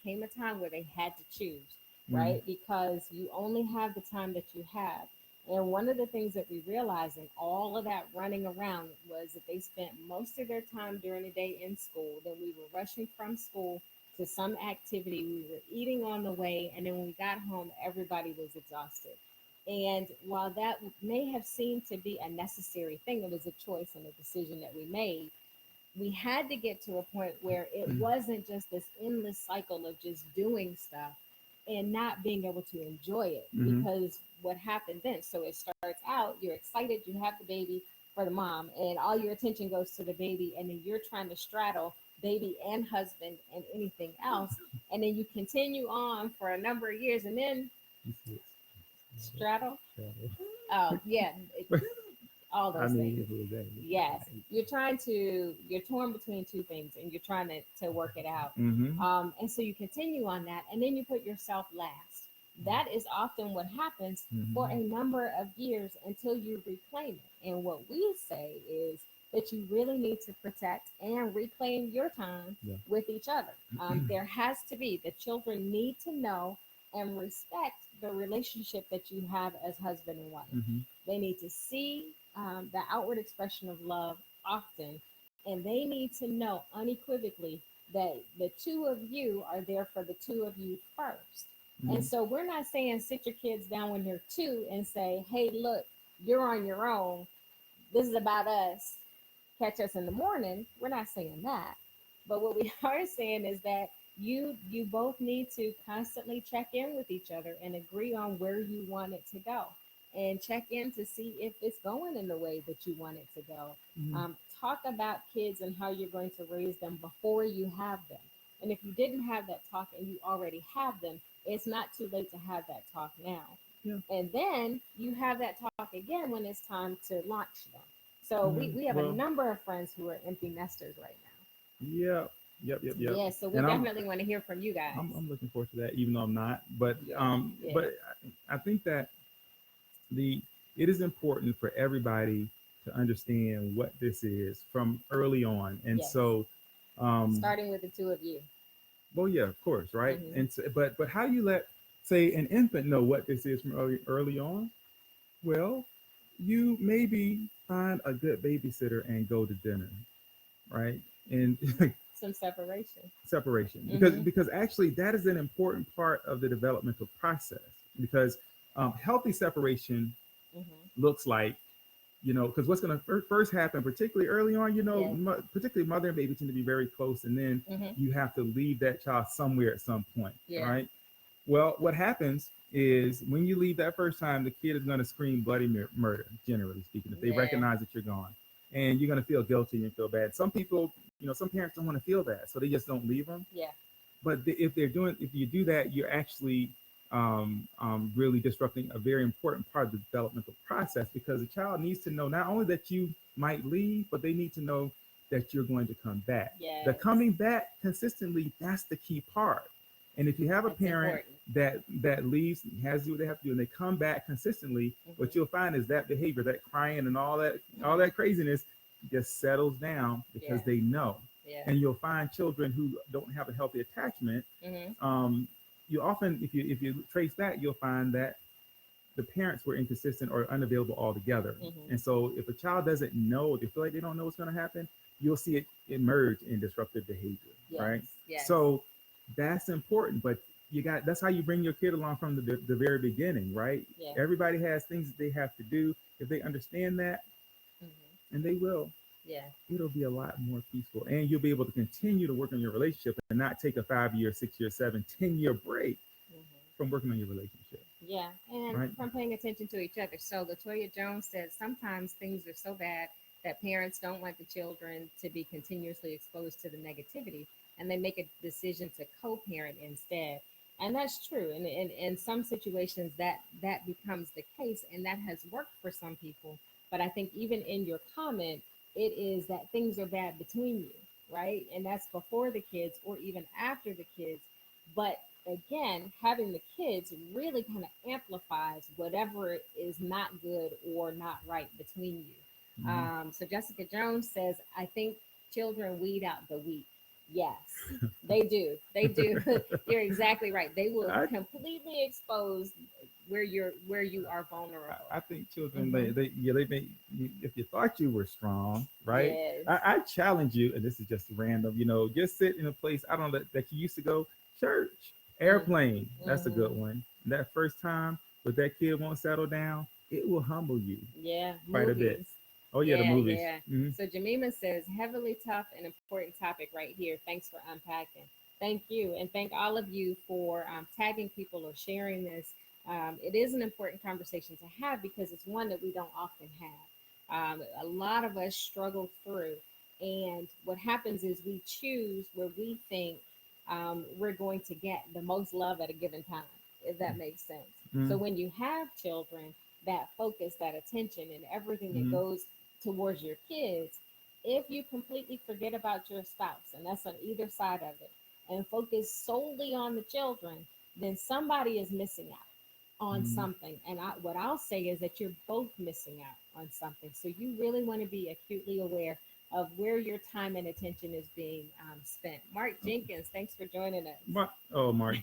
S2: came a time where they had to choose,
S1: Mm-hmm.
S2: right? Because you only have the time that you have. And one of the things that we realized in all of that running around was that they spent most of their time during the day in school. Then we were rushing from school to some activity. We were eating on the way. And then when we got home, everybody was exhausted. And while that may have seemed to be a necessary thing, it was a choice and a decision that we made. We had to get to a point where it wasn't just this endless cycle of just doing stuff. and not being able to enjoy it
S1: Mhm.
S2: because what happened then. So it starts out, you're excited, you have the baby for the mom, and all your attention goes to the baby, and then you're trying to straddle baby and husband and anything else. And then you continue on for a number of years, and then
S1: You see
S2: straddle.
S1: it.
S2: Oh, yeah, all
S1: I
S2: those
S1: mean,
S2: things.
S1: if it was that.
S2: Yes, you're torn between two things, and you're trying to work it out.
S1: Mm-hmm.
S2: And so you continue on that, and then you put yourself last. That is often what happens for a
S1: Mm-hmm.
S2: number of years until you reclaim it. And what we say is that you really need to protect and reclaim your time
S1: Yeah.
S2: with each other. There has to be, the children need to know and respect the relationship that you have as husband and wife.
S1: Mm-hmm.
S2: They need to see the outward expression of love often, and they need to know unequivocally that the two of you are there for the two of you first.
S1: Mm-hmm.
S2: And so we're not saying sit your kids down when they're two and say, hey, look, you're on your own. This is about us. Catch us in the morning. We're not saying that. But what we are saying is that you both need to constantly check in with each other and agree on where you want it to go, and check in to see if it's going in the way that you want it to go.
S1: Mm-hmm.
S2: Talk about kids and how you're going to raise them before you have them. And if you didn't have that talk and you already have them, it's not too late to have that talk now.
S1: Yeah.
S2: And then you have that talk again when it's time to launch them. So
S1: Yeah.
S2: we have a
S1: Well,
S2: number of friends who are empty nesters right
S1: yeah. Yep.
S2: now. Yeah, so we
S1: And
S2: definitely want to hear from you guys.
S1: I'm looking forward to that, even though I'm not. But
S2: Yeah.
S1: but I think that the it is important for everybody to understand what this is from early on, and
S2: Yes.
S1: so
S2: Starting with the two of you.
S1: well, yeah, of course, right?
S2: Mhm.
S1: And so, but how do you let, say, an infant know what this is from early on? Well, you maybe find a good babysitter and go to dinner, right? And
S2: Some separation.
S1: separation,
S2: Mhm.
S1: because actually that is an important part of the developmental process. Because healthy separation
S2: Mhm.
S1: looks like, because what's going to first happen, particularly early on,
S2: Yes.
S1: particularly mother and baby tend to be very close, and then
S2: Mhm.
S1: you have to leave that child somewhere at some point,
S2: Yeah.
S1: right? Well, what happens is when you leave that first time, the kid is going to scream bloody murder, generally speaking, if they
S2: Yeah.
S1: recognize that you're gone. And you're going to feel guilty and feel bad. Some people, some parents don't want to feel bad, so they just don't leave them.
S2: Yeah.
S1: But if you do that, you're actually really disrupting a very important part of the developmental process, because the child needs to know not only that you might leave, but they need to know that you're going to come back.
S2: Yes.
S1: The coming back consistently, that's the key part. And if you have a
S2: That's
S1: parent
S2: important.
S1: that leaves, has to do what they have to do, and they come back consistently, what
S2: Mhm.
S1: you'll find is that behavior, that crying and all that craziness just settles down because
S2: Yeah.
S1: they know.
S2: Yeah.
S1: And you'll find children who don't have a healthy attachment.
S2: Mhm.
S1: You often, if you trace that, you'll find that the parents were inconsistent or unavailable altogether.
S2: Mhm.
S1: And so if a child doesn't know, they feel like they don't know what's going to happen, you'll see it emerge in disruptive behavior,
S2: Yes.
S1: right?
S2: Yes.
S1: So that's important, but that's how you bring your kid along from the very beginning, right?
S2: Yeah.
S1: Everybody has things that they have to do. If they understand that,
S2: Mhm.
S1: and they will,
S2: Yeah.
S1: it'll be a lot more peaceful, and you'll be able to continue to work on your relationship and not take a 5 year, 6 year, 7, 10 year break
S2: Mhm.
S1: from working on your relationship,
S2: Yeah, and
S1: right?
S2: from paying attention to each other. So Latoya Jones says sometimes things are so bad that parents don't want the children to be continuously exposed to the negativity, and they make a decision to co-parent instead. And that's true. And in some situations that becomes the case, and that has worked for some people. But I think even in your comment, it is that things are bad between you, right? And that's before the kids or even after the kids. But again, having the kids really kind of amplifies whatever is not good or not right between you.
S1: Mhm.
S2: So Jessica Jones says, I think children weed out the weak. Yes, they do. They do. You're exactly right. They will
S1: I,
S2: completely expose where you are vulnerable.
S1: I think children,
S2: Mhm.
S1: they may, if you thought you were strong, right?
S2: Yes.
S1: I challenge you, and this is just random, just sit in a place, I don't know, that you used to go, church, airplane. That's a good
S2: Mhm.
S1: one. That first time, but that kid won't settle down, it will humble you
S2: Yeah,
S1: quite a bit.
S2: movies.
S1: Oh yeah, the
S2: Yeah,
S1: movies.
S2: yeah.
S1: Hmm.
S2: So Jamima says, heavily tough and important topic right here. Thanks for unpacking. Thank you. And thank all of you for tagging people or sharing this. It is an important conversation to have because it's one that we don't often have. A lot of us struggle through. And what happens is we choose where we think we're going to get the most love at a given time, if that makes sense. So
S1: Mm-hmm.
S2: when you have children, that focus, that attention, and everything that
S1: Mm-hmm.
S2: goes towards your kids, if you completely forget about your spouse, and that's on either side of it, and focus solely on the children, then somebody is missing out on
S1: Mm-hmm.
S2: something. And what I'll say is that you're both missing out on something. So you really want to be acutely aware of where your time and attention is being spent. Mark Jenkins, thanks for joining us.
S1: Oh, Mark,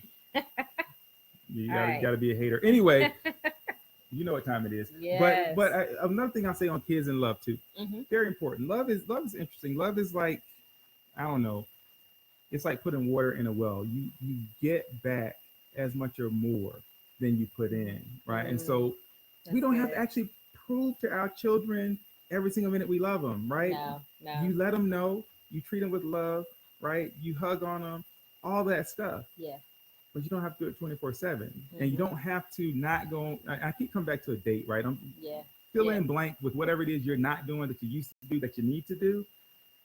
S1: you
S2: All
S1: gotta
S2: right.
S1: gotta be a hater. Anyway, you know what time it is.
S2: Yes.
S1: Another thing I say on kids and love too,
S2: Hmm.
S1: very important. Love is interesting. Love is like, I don't know. It's like putting water in a well. You get back as much or more than you put in, right? And
S2: Mm,
S1: so we
S2: that's
S1: don't have to
S2: good.
S1: actually prove to our children every single minute we love them, right?
S2: No, no.
S1: You let them know, you treat them with love, right? You hug on them, all that stuff.
S2: Yeah.
S1: But you don't have to do it 24/7, and you
S2: Hmm.
S1: don't have to not go. I keep coming back to a date, right? I'm
S2: Yeah.
S1: fill
S2: Yeah.
S1: in blank with whatever it is you're not doing that you used to do that you need to do,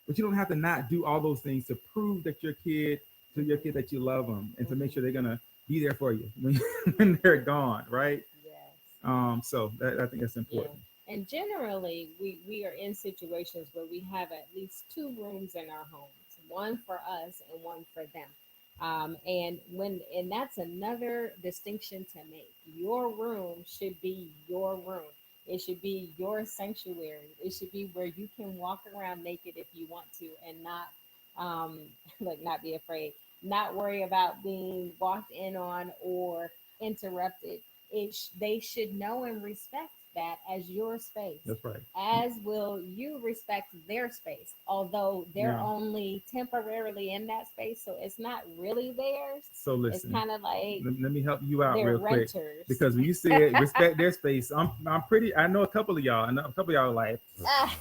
S1: but you don't have to not do all those things to prove that your
S2: Hmm.
S1: kid that you love them and to make
S2: Hmm.
S1: sure they're gonna be there for you when, when they're gone, right?
S2: Yes.
S1: So I think that's
S2: Yeah.
S1: important.
S2: And generally, we are in situations where we have at least two rooms in our homes, one for us and one for them. And that's another distinction to make. Your room should be your room. It should be your sanctuary. It should be where you can walk around naked if you want to, and not um, like not be afraid, not worry about being walked in on or interrupted. They should know and respect that as your space,
S1: That's right.
S2: as will you respect their space, although they're
S1: Now,
S2: only temporarily in that space, so it's not really theirs.
S1: so
S2: It's
S1: listen,
S2: kind of like
S1: let me help you out
S2: they're
S1: real quick,
S2: renters.
S1: because when you said respect their space, I'm pretty. I know a couple of y'all. I know a couple of y'all are like,
S2: Ah,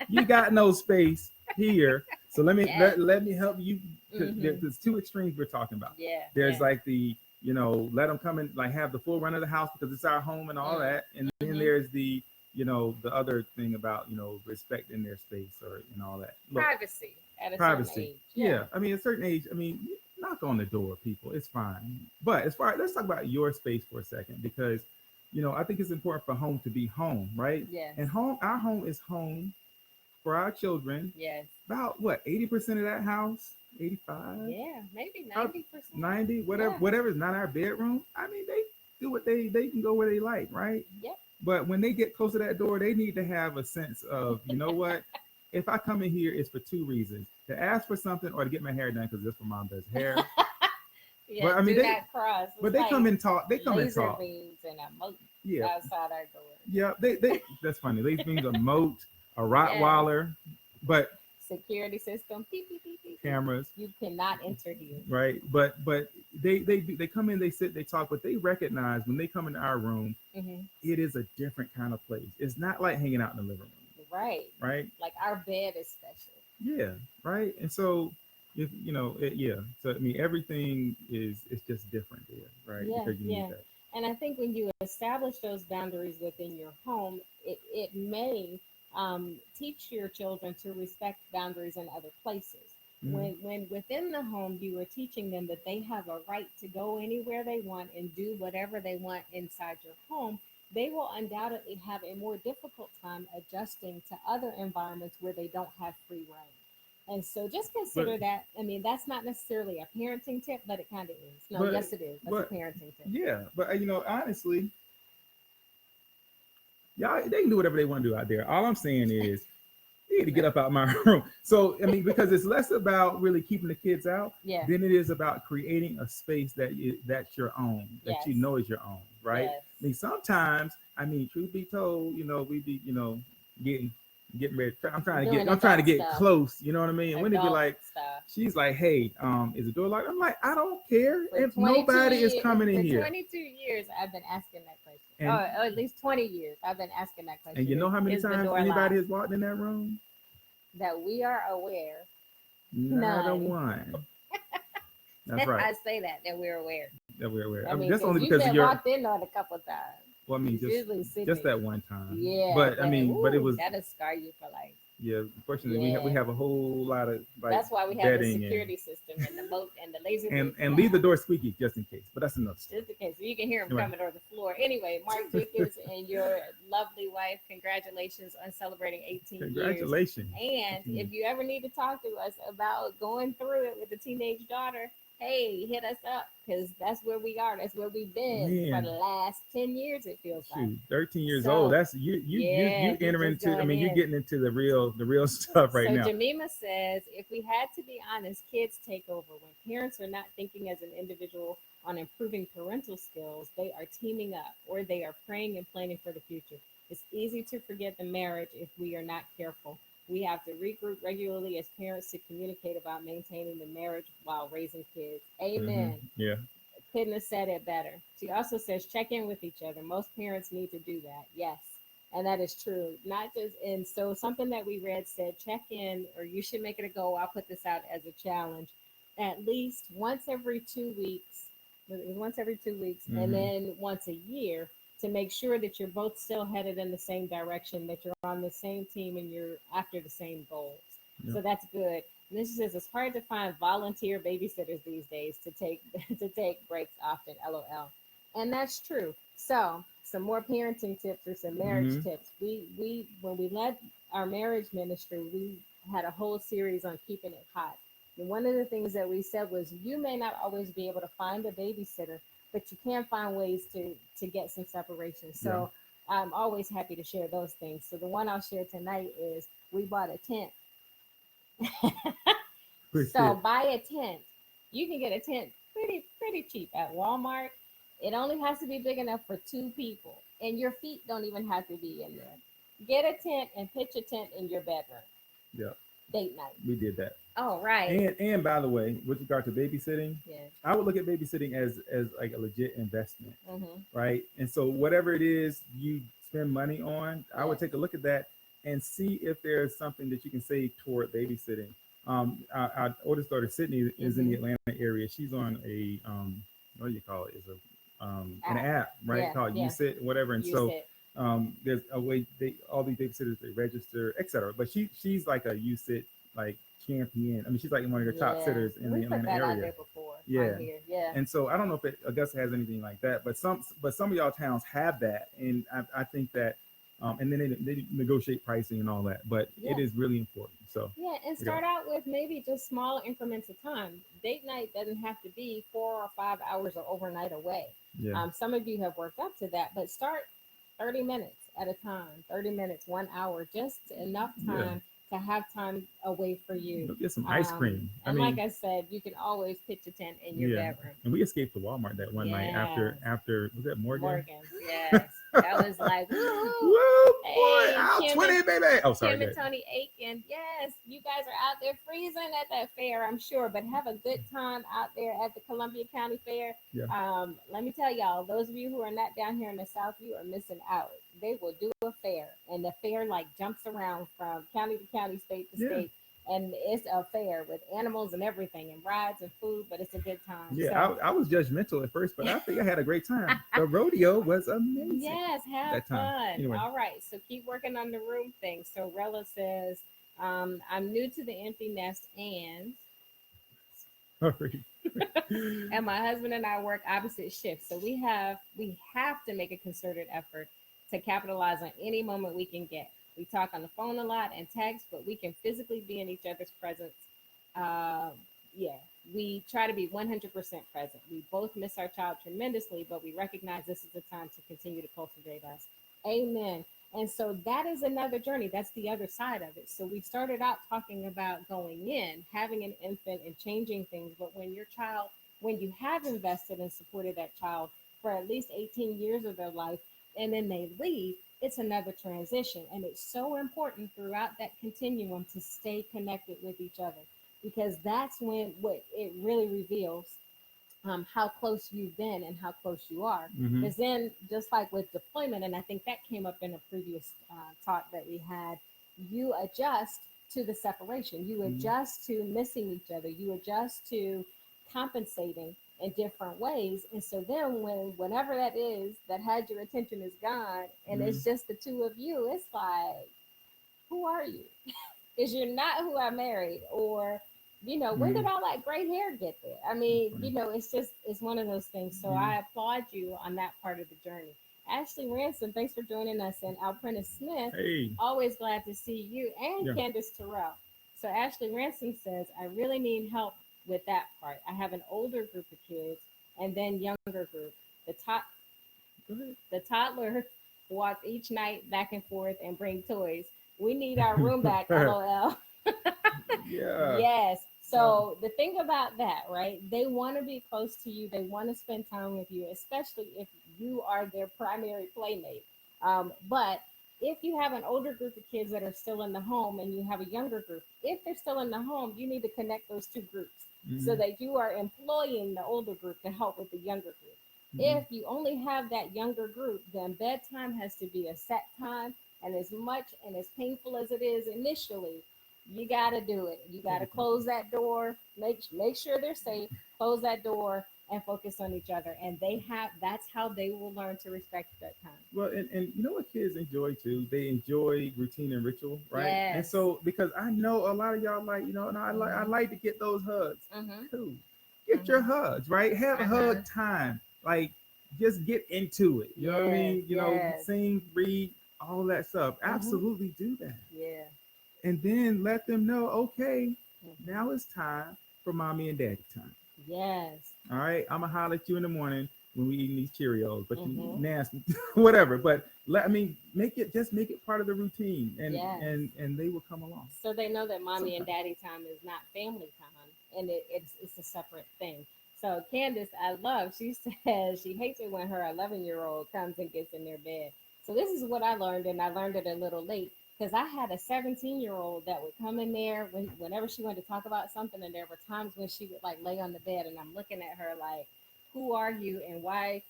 S1: you got no space here. So
S2: yes.
S1: let me help you.
S2: Hmm.
S1: There's two extremes we're talking about.
S2: Yeah.
S1: There's
S2: Yeah.
S1: like the, let them come and like have the full run of the house because it's our home and all that, and then
S2: Mm-hmm.
S1: there's the, the other thing about, respecting their space or and all that. Look,
S2: Privacy at a certain
S1: privacy.
S2: age. Yeah.
S1: Yeah, I mean, at a certain age, I mean, knock on the door, people. It's fine. But as far let's talk about your space for a second, because I think it's important for home to be home, right?
S2: Yes.
S1: And our home is home for our children.
S2: Yes.
S1: About what, 80% of that house, 85,
S2: Yeah. Maybe
S1: uh,
S2: 90%.
S1: 90,
S2: Yeah.
S1: whatever is not our bedroom. I mean, they do what they can go where they like, right?
S2: Yep.
S1: But when they get close to that door, they need to have a sense of, you know what? If I come in here, it's for two reasons: to ask for something or to get my hair done because that's what mom does hair.
S2: Yeah.
S1: But I mean,
S2: Do not cross.
S1: but
S2: It's
S1: they come
S2: like
S1: and talk. They come and
S2: laser
S1: talk.
S2: beams and a moat
S1: Yeah,
S2: outside our door.
S1: yeah. They that's funny. They means a moat, a
S2: Yes.
S1: Rottweiler, but
S2: Security system. Beep, beep, beep, beep, beep.
S1: cameras.
S2: You cannot enter here.
S1: Right, but they come in, they sit, they talk, but they recognize when they come into our room,
S2: Hmm.
S1: it is a different kind of place. It's not like hanging out in the living room,
S2: Right.
S1: right?
S2: Like our bed is special.
S1: Yeah, right. And so if yeah, so I mean everything is it's just different there, right?
S2: Yeah.
S1: Because you need
S2: Yeah.
S1: that.
S2: And I think when you establish those boundaries within your home, it may teach your children to respect boundaries in other places.
S1: Hmm.
S2: When within the home, you are teaching them that they have a right to go anywhere they want and do whatever they want inside your home, they will undoubtedly have a more difficult time adjusting to other environments where they don't have free reign. And so just
S1: But
S2: consider that. I mean, that's not necessarily a parenting tip, but it kind of is. No,
S1: but
S2: yes, it is. That's a
S1: but
S2: parenting tip.
S1: yeah, but honestly, y'all they can do whatever they want to do out there. All I'm saying is you need to get
S2: No.
S1: up out my room. So I mean, because it's less about really keeping the kids out
S2: Yeah.
S1: than it is about creating a space that's your own, that
S2: Yes.
S1: you know is your own, right?
S2: Yes.
S1: I mean, sometimes, I mean, truth be told, we be, getting getting ready.
S2: Doing
S1: I'm trying to
S2: adult
S1: get
S2: stuff.
S1: close. You know what I mean? And when they be
S2: Adult
S1: like,
S2: stuff.
S1: she's like, "Hey, is the door locked?" I'm like, "I don't care
S2: For
S1: if
S2: 22
S1: nobody is
S2: years,
S1: coming in
S2: for
S1: here."
S2: 22 years, I've been asking that question.
S1: And
S2: Or at least 20 years, I've been asking that
S1: and
S2: question.
S1: you know how many
S2: Is the
S1: times
S2: door
S1: anybody
S2: locked?
S1: has walked in that room?
S2: That we are aware,
S1: Not a
S2: none.
S1: one. That's right.
S2: I say that we're aware.
S1: That we're aware.
S2: I
S1: I mean,
S2: mean,
S1: that's
S2: because
S1: only
S2: you've
S1: because of
S2: been
S1: your.
S2: walked in on a couple times.
S1: Well, I mean,
S2: It's usually
S1: just
S2: Sydney.
S1: that one time.
S2: Yeah,
S1: But I mean, but it was
S2: that'll scar you for life.
S1: yeah. Unfortunately, we
S2: Yeah,
S1: have a whole lot of like
S2: that's why we have the
S1: betting
S2: security system and the moat and the laser beam.
S1: and leave the door squeaky just in case. But that's another story.
S2: Just in case, so you can hear him
S1: Right.
S2: coming over the floor. Anyway, Mark Jenkins and your lovely wife, congratulations on celebrating 18 years.
S1: Congratulations.
S2: And if you ever need to talk to us about going through it with a teenage daughter, hey, hit us up because that's where we are. That's where we've been for
S1: Man,
S2: the last 10 years, it feels like.
S1: shoot, 13 years old.
S2: So,
S1: That's
S2: yeah,
S1: you
S2: he
S1: enter
S2: just
S1: into. I
S2: going
S1: mean, you're
S2: in.
S1: getting into the real stuff right
S2: So
S1: now.
S2: Jamima says, if we had to be honest, kids take over. When parents are not thinking as an individual on improving parental skills, they are teaming up or they are praying and planning for the future. It's easy to forget the marriage if we are not careful. We have to regroup regularly as parents to communicate about maintaining the marriage while raising kids. Amen.
S1: Yeah.
S2: Couldn't have said it better. She also says check in with each other. Most parents need to do that. Yes. And that is true. Not just, and so something that we read said check in, or you should make it a goal. I'll put this out as a challenge. At least once every 2 weeks, once every 2 weeks, and
S1: Hmm.
S2: then once a year to make sure that you're both still headed in the same direction, that you're on the same team and you're after the same goals.
S1: Yeah.
S2: So that's good. And this says it's hard to find volunteer babysitters these days to take to take breaks often. LOL. And that's true. So some more parenting tips or some marriage
S1: Hmm.
S2: tips. We when we led our marriage ministry, we had a whole series on keeping it hot. And one of the things that we said was you may not always be able to find a babysitter, but you can find ways to get some separation.
S1: Yeah.
S2: So I'm always happy to share those things. So the one I'll share tonight is we bought a tent.
S1: Quick
S2: So
S1: tip.
S2: buy a tent. You can get a tent pretty cheap at Walmart. It only has to be big enough for 2 people, and your feet don't even have to be in there. Get a tent and pitch a tent in your bedroom.
S1: Yeah.
S2: Date night.
S1: We did that.
S2: Oh right.
S1: And by the way, with regard to babysitting,
S2: Yeah.
S1: I would look at babysitting as like a legit investment,
S2: Mm-hmm.
S1: right? And so whatever it is you spend money on, I would
S2: Yes.
S1: take a look at that and see if there's something that you can save toward babysitting. Our oldest daughter Sydney is in the
S2: Mm-hmm.
S1: Atlanta area. She's on a what do you call it? Is a an
S2: App.
S1: app, right?
S2: Yeah.
S1: Called
S2: Yeah.
S1: USIT, whatever. And
S2: Use
S1: so
S2: it.
S1: there's a way they all these babysitters they register, etc. But she's like a USIT like champion. I mean, she's like one of the top
S2: Yeah.
S1: sitters in
S2: We
S1: the
S2: put
S1: Atlanta
S2: that out
S1: area.
S2: there before
S1: Yeah.
S2: on here. Yeah.
S1: And so I don't know if Augusta has anything like that, but some of y'all towns have that, and I think that, and then they negotiate pricing and all that, but
S2: Yeah.
S1: it is really important. So
S2: Yeah, and
S1: you know,
S2: start out with maybe just small increments of time. Date night doesn't have to be 4 or 5 hours or overnight away.
S1: yeah,
S2: Some of you have worked up to that, but start 30 minutes at a time, 30 minutes, 1 hour, just enough
S1: yeah.
S2: time to have time away for you.
S1: Go get some ice cream. I
S2: And
S1: mean,
S2: like I said, you can always pitch a tent in your
S1: yeah.
S2: bedroom.
S1: And we escaped to Walmart that one night
S2: Yes.
S1: after was that Morgan?
S2: Morgan, yes. That was like, woo.
S1: Whoa, boy,
S2: Hey,
S1: out
S2: Kim
S1: 20, baby. Oh, sorry.
S2: Kim
S1: Go
S2: and
S1: ahead.
S2: Tony Aiken. Yes, you guys are out there freezing at that fair, I'm sure, but have a good time out there at the Columbia County Fair.
S1: Yeah.
S2: Let me tell y'all, those of you who are not down here in the South, you are missing out. They will do a fair, and the fair like jumps around from county to county, state to
S1: Yeah.
S2: state. And it's a fair with animals and everything, and rides and food, but it's a good time.
S1: Yeah,
S2: So,
S1: I was judgmental at first, but I think I had a great time. The rodeo was amazing.
S2: yes, have
S1: That time.
S2: fun.
S1: Anyway.
S2: All right, so keep working on the room thing. So Rella says, I'm new to the empty nest
S1: Sorry.
S2: and my husband and I work opposite shifts. So we have to make a concerted effort to capitalize on any moment we can get. We talk on the phone a lot and text, but we can physically be in each other's presence. Uh, yeah, we try to be 100% present. We both miss our child tremendously, but we recognize this is the time to continue to cultivate us. Amen. And so that is another journey. That's the other side of it. So we started out talking about going in, having an infant and changing things. But when you have invested and supported that child for at least 18 years of their life, and then they leave, it's another transition. And it's so important throughout that continuum to stay connected with each other because that's when what it really reveals how close you've been and how close you are.
S1: Hmm.
S2: Because then, just like with deployment, and I think that came up in a previous talk that we had, you adjust to the separation, you
S1: Mhm.
S2: adjust to missing each other, you adjust to compensating in different ways. And so then when whatever that is that had your attention is gone and
S1: Mhm.
S2: it's just the two of you, it's like, who are you? Because you're not who I married, or when did
S1: Mhm.
S2: all that gray hair get there? I
S1: That's
S2: mean,
S1: funny.
S2: it's one of those things. So
S1: Mhm.
S2: I applaud you on that part of the journey. Ashley Ransom, thanks for joining us, and Alprentice Smith,
S1: Hey,
S2: always glad to see you, and
S1: yeah.
S2: Candace Terrell. So Ashley Ransom says, I really need help with that part. I have an older group of kids and then younger group. The top
S1: Go ahead.
S2: the toddler walk each night back and forth and bring toys. We need our room back, lol.
S1: Yeah.
S2: Yes.
S1: Um,
S2: So the thing about that, right? They want to be close to you. They want to spend time with you, especially if you are their primary playmate. But if you have an older group of kids that are still in the home and you have a younger group, if they're still in the home, you need to connect those two groups so
S1: mhm.
S2: that you are employing the older group to help with the younger group.
S1: Mhm.
S2: If you only have that younger group, then bedtime has to be a set time. And as much and as painful as it is initially, you got to do it. You got to close that door, make sure they're safe, close that door, and focus on each other. And that's how they will learn to respect that time.
S1: Well, and you know what kids enjoy too? They enjoy routine and ritual, right? And
S2: Yes.
S1: so because I know a lot of y'all like, and I
S2: Mhm.
S1: like to get those hugs.
S2: Mhm.
S1: Cool. Get your
S2: Mhm.
S1: hugs, right? Have a
S2: Uh
S1: hug
S2: huh.
S1: time. Like just get into it. You know what I
S2: Yes.
S1: mean?
S2: Yes.
S1: Sing, read, all that stuff.
S2: Mhm.
S1: Absolutely do that.
S2: Yeah.
S1: And then let them know, okay,
S2: Mhm.
S1: now it's time for mommy and daddy time.
S2: Yes.
S1: All right, I'm gonna holler at you in the morning when we eating these Cheerios, but you
S2: Mhm.
S1: nasty, whatever. But make it part of the routine, and
S2: Yes.
S1: and they will come along.
S2: So they know that mommy and
S1: Sometimes.
S2: daddy time is not family time, and it's a separate thing. So Candace, I love. She says she hates it when her 11-year-old comes and gets in their bed. So this is what I learned, and I learned it a little late because I had a 17-year-old that would come in there whenever she wanted to talk about something, and there were times when she would like lay on the bed, and I'm looking at her like, "Who are you, and why?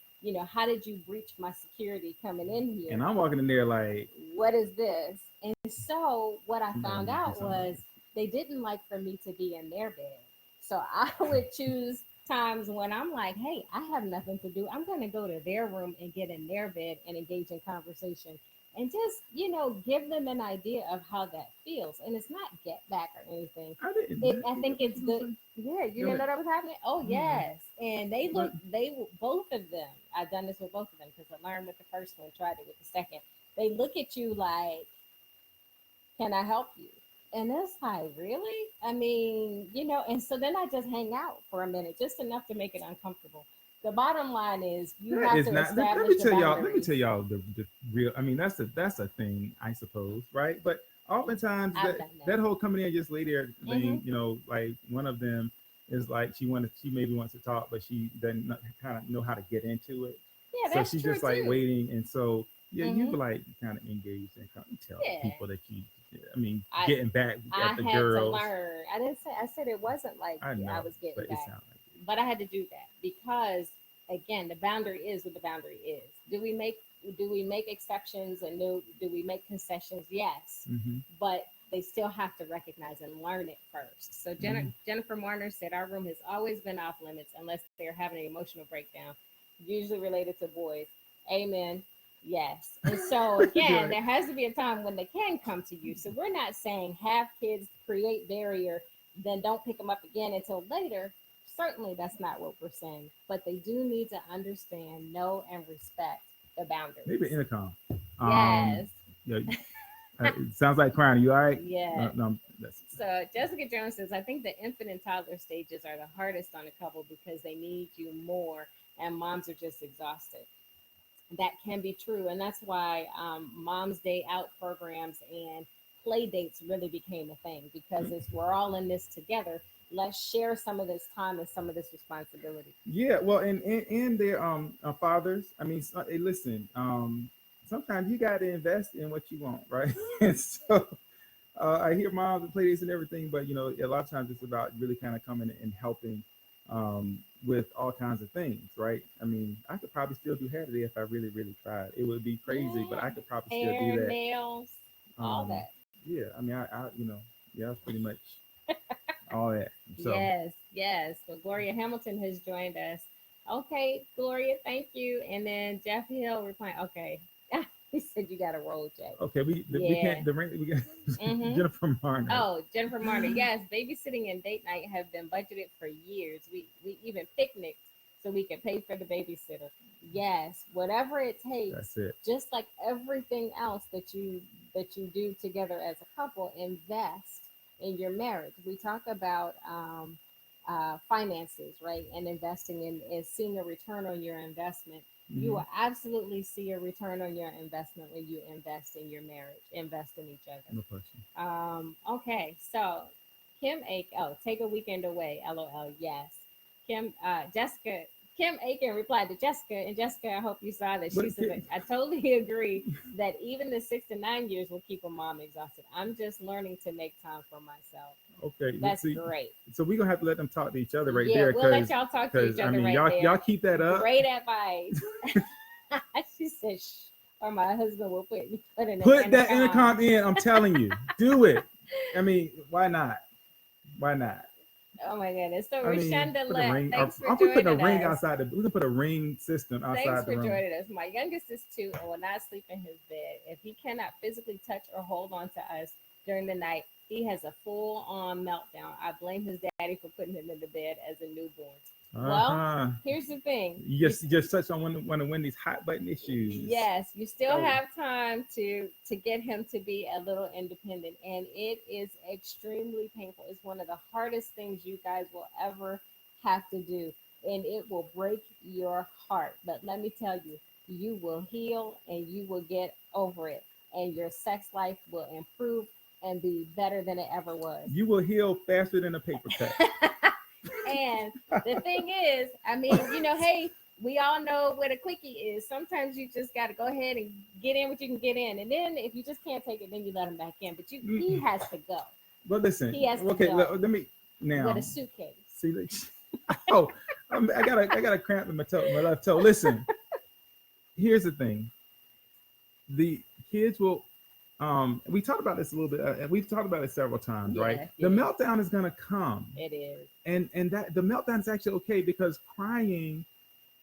S2: How did you breach my security coming in
S1: And
S2: here?
S1: I'm walking in there like,
S2: What is this?" And so what I
S1: you better
S2: found
S1: not do
S2: out
S1: something like
S2: was
S1: this.
S2: they didn't like for me to be in their bed. So I would choose times when I'm like, hey, I have nothing to do. I'm going to go to their room and get in their bed and engage in conversation and just, give them an idea of how that feels. And it's not get back or anything.
S1: I didn't.
S2: I think
S1: What
S2: it's
S1: you gonna
S2: good.
S1: say?
S2: Yeah, you
S1: Go
S2: didn't
S1: ahead.
S2: know that was happening? Oh,
S1: Mm-mm.
S2: yes. And
S1: But
S2: both of them, I've done this with both of them because I learned with the first one, tried it with the second. They look at you like, can I help you? And it's like, really? I mean, and so then I just hang out for a minute, just enough to make it uncomfortable. The bottom line is you
S1: that
S2: have
S1: is
S2: to
S1: not. Let
S2: establish
S1: me
S2: the
S1: tell y'all. Let me
S2: boundaries.
S1: tell y'all the real. I mean, that's a thing, I suppose, right? But oftentimes
S2: I've
S1: that
S2: done
S1: that
S2: that.
S1: whole coming in just lay there
S2: Hmm.
S1: thing, like one of them is like she maybe wants to talk, but she doesn't kind of know how to get into it.
S2: Yeah,
S1: So
S2: that's
S1: she's
S2: true
S1: just like
S2: too.
S1: waiting, and so yeah, you
S2: Hmm.
S1: be like kind of engaged and kind of tell
S2: Yeah.
S1: people that you. I mean,
S2: I
S1: getting back
S2: I
S1: at the
S2: had to
S1: girls.
S2: learn. I didn't say I said it wasn't like
S1: I
S2: I
S1: know,
S2: was getting
S1: but it
S2: back,
S1: sounds like
S2: but I had to do that because again, the boundary is what the boundary is. Do we make exceptions and do we make concessions? Yes,
S1: it. Mm-hmm.
S2: but they still have to recognize and learn it first. So
S1: Mm-hmm.
S2: Jennifer Marner said our room has always been off limits unless they're having an emotional breakdown, usually related to boys. Amen. Yes. And so
S1: You're
S2: again,
S1: right.
S2: there has to be a time when they can come to you. So we're not saying have kids create barrier, then don't pick them up again until later. Certainly that's not what we're saying. But they do need to understand, know, and respect the
S1: Maybe
S2: boundaries.
S1: intercom. Um,
S2: Yes.
S1: yeah, it sounds like crying. You all right?
S2: Yeah.
S1: No, that's
S2: So Jessica Jones says, I think the infant and toddler stages are the hardest on a couple because they need you more and moms are just exhausted. That can be true. And that's why mom's day out programs and play dates really became a thing because it's we're all in this together. Let's share some of this time and some of this responsibility.
S1: yeah. Well, and their fathers. I mean, hey, listen. Sometimes you got to invest in what you want, right? And so I hear moms and play dates and everything, but a lot of times it's about really kind of coming and helping with all kinds of things, right? I mean, I could probably still do hair today if I really, really tried. It would be crazy, but
S2: Yeah.
S1: I could probably still do
S2: Hair,
S1: that.
S2: nails, all
S1: Um,
S2: that.
S1: yeah, I mean, yeah, that's pretty much. all that. So
S2: Yes, yes. So Gloria Hamilton has joined us. Okay, Gloria, thank you. And then Jeff Hill replying, okay. He said you got to roll, Jay.
S1: okay, we
S2: Yeah.
S1: can't the ring we got
S2: Mm-hmm.
S1: Jennifer Marner.
S2: Oh, Jennifer Marner. Yes, babysitting and date night have been budgeted for years. We even picnicked so we could pay for the babysitter. Yes, whatever it takes.
S1: That's it.
S2: Just like everything else that you do together as a couple, invest in your marriage. We talk about finances, right, and investing in seeing a return on your investment. You
S1: Mhm.
S2: will absolutely see a return on your investment when you invest in your marriage, invest in each other.
S1: No question.
S2: Okay, so Kim Aiken, oh, take a weekend away, LOL, yes. Kim Aiken replied to Jessica, and Jessica, I hope you saw that. She
S1: But
S2: said, I totally agree that even the 6 to 9 years will keep a mom exhausted. I'm just learning to make time for myself.
S1: okay,
S2: That's
S1: see,
S2: great.
S1: so we're gonna have to let them talk to each other right
S2: Yeah,
S1: there
S2: we'll let
S1: because
S2: y'all talk to each
S1: I
S2: other
S1: mean
S2: right
S1: y'all
S2: there.
S1: y'all keep that up.
S2: Great advice. She said, shh, or my husband will put in
S1: Put that intercom in. I'm telling you, do it. I mean, why not? Why not?
S2: Oh my goodness. So
S1: I mean,
S2: Rashonda
S1: put a
S2: left.
S1: ring.
S2: Thanks for
S1: I'm putting a
S2: joining
S1: ring
S2: us.
S1: outside the. We can put a ring system
S2: Thanks
S1: outside
S2: for
S1: the room.
S2: joining us. My youngest is 2 and will not sleep in his bed. If he cannot physically touch or hold on to us during the night, he has a full on meltdown. I blame his daddy for putting him in the bed as a newborn. Well, here's the thing.
S1: You just touched on one of Wendy's hot button issues.
S2: Yes, you still
S1: Oh.
S2: have time to get him to be a little independent, and it is extremely painful. It's one of the hardest things you guys will ever have to do, and it will break your heart. But let me tell you, you will heal and you will get over it, and your sex life will improve and be better than it ever was.
S1: You will heal faster than a paper cut.
S2: And the thing is, I mean, hey, we all know what a quickie is. Sometimes you just got to go ahead and get in what you can get in. And then if you just can't take it, then you let him back in. But he has to go.
S1: But listen,
S2: He has to
S1: okay,
S2: go
S1: let me now
S2: with a suitcase.
S1: see. Oh, I got a cramp in my toe, my left toe. Listen, here's the thing: the kids will. We talked about this a little bit, and we've talked about it several times, right?
S2: Yeah.
S1: The meltdown is gonna come,
S2: It is.
S1: and that the meltdown is actually okay because crying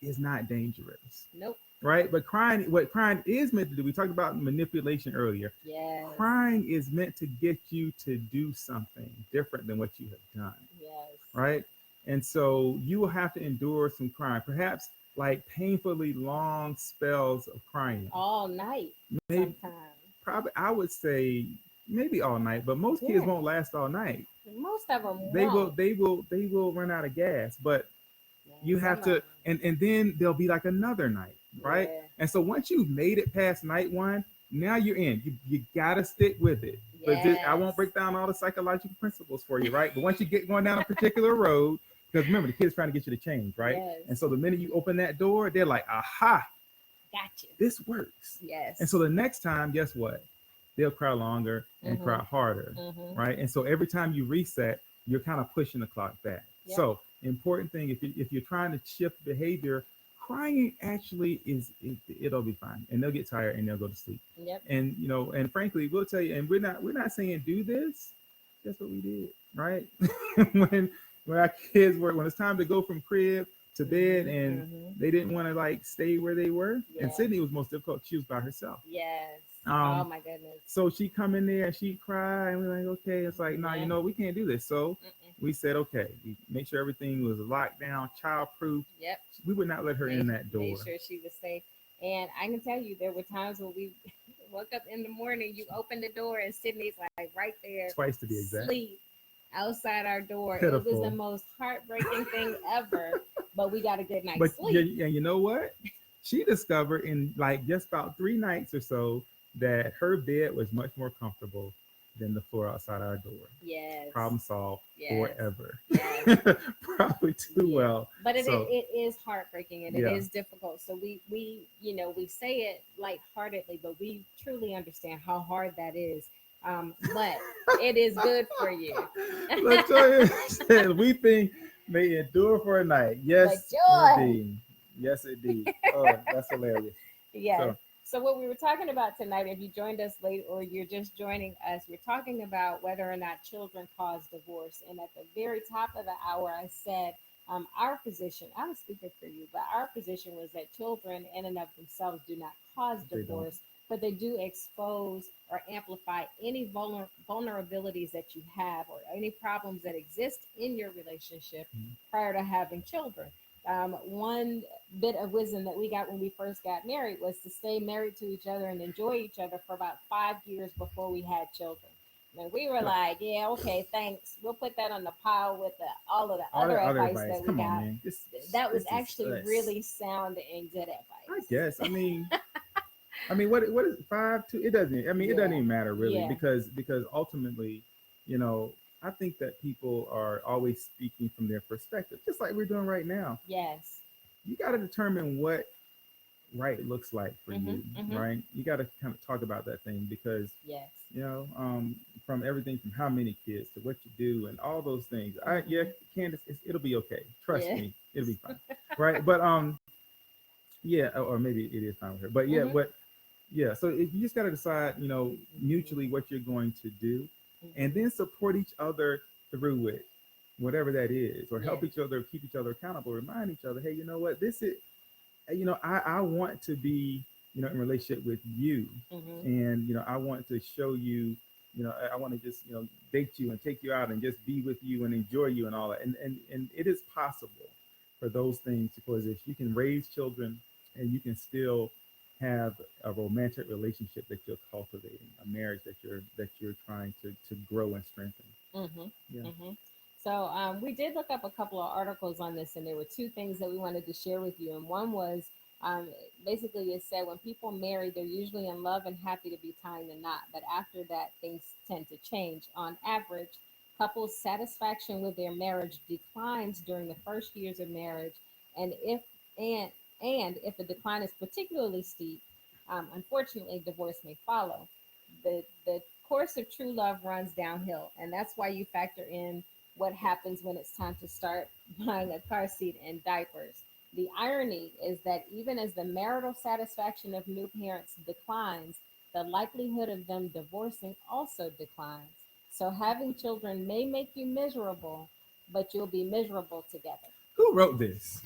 S1: is not dangerous,
S2: Nope.
S1: right? But what crying is meant to do, we talked about manipulation earlier.
S2: Yes.
S1: Crying is meant to get you to do something different than what you have done,
S2: Yes.
S1: right? And so you will have to endure some crying, perhaps like painfully long spells of crying.
S2: All night.
S1: Maybe,
S2: Sometimes.
S1: probably, I would say maybe all night, but most kids
S2: Yeah.
S1: won't last all night.
S2: Most of them
S1: They
S2: won't.
S1: will run out of gas, but you
S2: Some
S1: have
S2: of
S1: to,
S2: 'em.
S1: and then there'll be like another night, right?
S2: Yeah.
S1: And so once you've made it past night one, now you're in. You gotta stick with it. But I won't
S2: Yes.
S1: break down all the psychological principles for you, right? But once you get going down a particular road, because remember the kid's trying to get you to change, right?
S2: Yes.
S1: And so the minute you open that door, they're like, aha,
S2: Gotcha.
S1: this works.
S2: Yes.
S1: And so the next time, guess what? They'll cry longer and
S2: Mhm.
S1: cry harder,
S2: Mhm.
S1: right? And so every time you reset, you're kind of pushing the clock back.
S2: Yep.
S1: So important thing, if you're trying to shift behavior, crying actually it'll be fine, and they'll get tired and they'll go to sleep.
S2: Yep.
S1: And and frankly, we'll tell you, and we're not saying do this. That's what we did, right? when our kids when it's time to go from crib to bed, and
S2: Mhm.
S1: they didn't want to like stay where they were.
S2: Yeah.
S1: And Sydney was most difficult. She was by herself.
S2: Yes.
S1: Um,
S2: Oh my goodness.
S1: So she come in there and she cry, and we're like, okay, it's like, nah,
S2: Yeah.
S1: we can't do this. So
S2: Mm-mm.
S1: we said, okay, we make sure everything was locked down, childproof.
S2: Yep.
S1: We would not let her in that door.
S2: Made sure she was safe. And I can tell you, there were times when we woke up in the morning, you open the door, and Sydney's like right there,
S1: Twice to be exact.
S2: sleep outside our door. It
S1: Pitiful.
S2: was the most heartbreaking thing ever. But we got a good night's
S1: But
S2: sleep.
S1: yeah, you know what? She discovered in like just about 3 nights or so that her bed was much more comfortable than the floor outside our door.
S2: Yes.
S1: Problem solved
S2: Yes.
S1: forever.
S2: Yes.
S1: Probably too
S2: Yeah.
S1: well.
S2: But it
S1: So-
S2: is heartbreaking, and
S1: Yeah.
S2: it is difficult. So we we say it lightheartedly, but we truly understand how hard that is. But it is good for you.
S1: Latoya said, "Weeping may endure for a night." Yes,
S2: But joy.
S1: indeed. Yes, indeed. Oh, that's hilarious.
S2: Yes. So what we were talking about tonight, if you joined us late or you're just joining us, we're talking about whether or not children cause divorce. And at the very top of the hour, I said our position, I was speaking for you, but our position was that children in and of themselves do not cause
S1: They don't.
S2: divorce, but they do expose or amplify any vulnerabilities that you have or any problems that exist in your relationship
S1: Mhm.
S2: prior to having children. One bit of wisdom that we got when we first got married was to stay married to each other and enjoy each other for about 5 years before we had children. And we were
S1: Right.
S2: like, yeah, okay, thanks. We'll put that on the pile with all of the
S1: All
S2: other
S1: that other
S2: advice
S1: advice.
S2: that we
S1: Come on,
S2: got.
S1: man.
S2: That was
S1: This is
S2: actually
S1: us.
S2: really sound and good
S1: I
S2: advice.
S1: guess. I mean, what is 5 2? It doesn't. I mean, it doesn't
S2: Yeah.
S1: even matter really
S2: Yeah.
S1: because ultimately, you know, I think that people are always speaking from their perspective, just like we're doing right now.
S2: Yes.
S1: You got to determine what right looks like for
S2: Mm-hmm.
S1: you,
S2: Mm-hmm.
S1: right? You got to kind of talk about that thing because
S2: Yes.
S1: you know, from everything from how many kids to what you do and all those things. Yeah,
S2: Mm-hmm.
S1: Candace, it'll be okay. Trust
S2: Yeah.
S1: me, it'll be fine, right? But yeah, or maybe it is fine with her. But yeah,
S2: Mm-hmm.
S1: yeah. So you just got to decide, you know,
S2: Mm-hmm.
S1: mutually what you're going to do, and
S2: Mm-hmm.
S1: then support each other through it, whatever that is, or
S2: Yeah.
S1: help each other, keep each other accountable, remind each other, hey, you know what, this is, you know, I want to be, you know, in relationship with you,
S2: Mm-hmm.
S1: and you know, I want to show you, you know, I want to just, you know, date you and take you out and just be with you and enjoy you and all that, and it is possible for those things to coexist. You can raise children and you can still have a romantic relationship that you're cultivating, a marriage that you're trying to grow and strengthen. Yeah.
S2: Mm-hmm. Mm-hmm. So we did look up a couple of articles on this, and there were two things that we wanted to share with you. And one was um, basically it said when people marry, they're usually in love and happy to be tying the knot, but after that, things tend to change. On average, couples' satisfaction with their marriage declines during the first years of marriage, and and if the decline is particularly steep, unfortunately, divorce may follow. The course of true love runs downhill, and that's why you factor in what happens when it's time to start buying a car seat and diapers. The irony is that even as the marital satisfaction of new parents declines, the likelihood of them divorcing also declines. So having children may make you miserable, but you'll be miserable together.
S1: Who wrote this?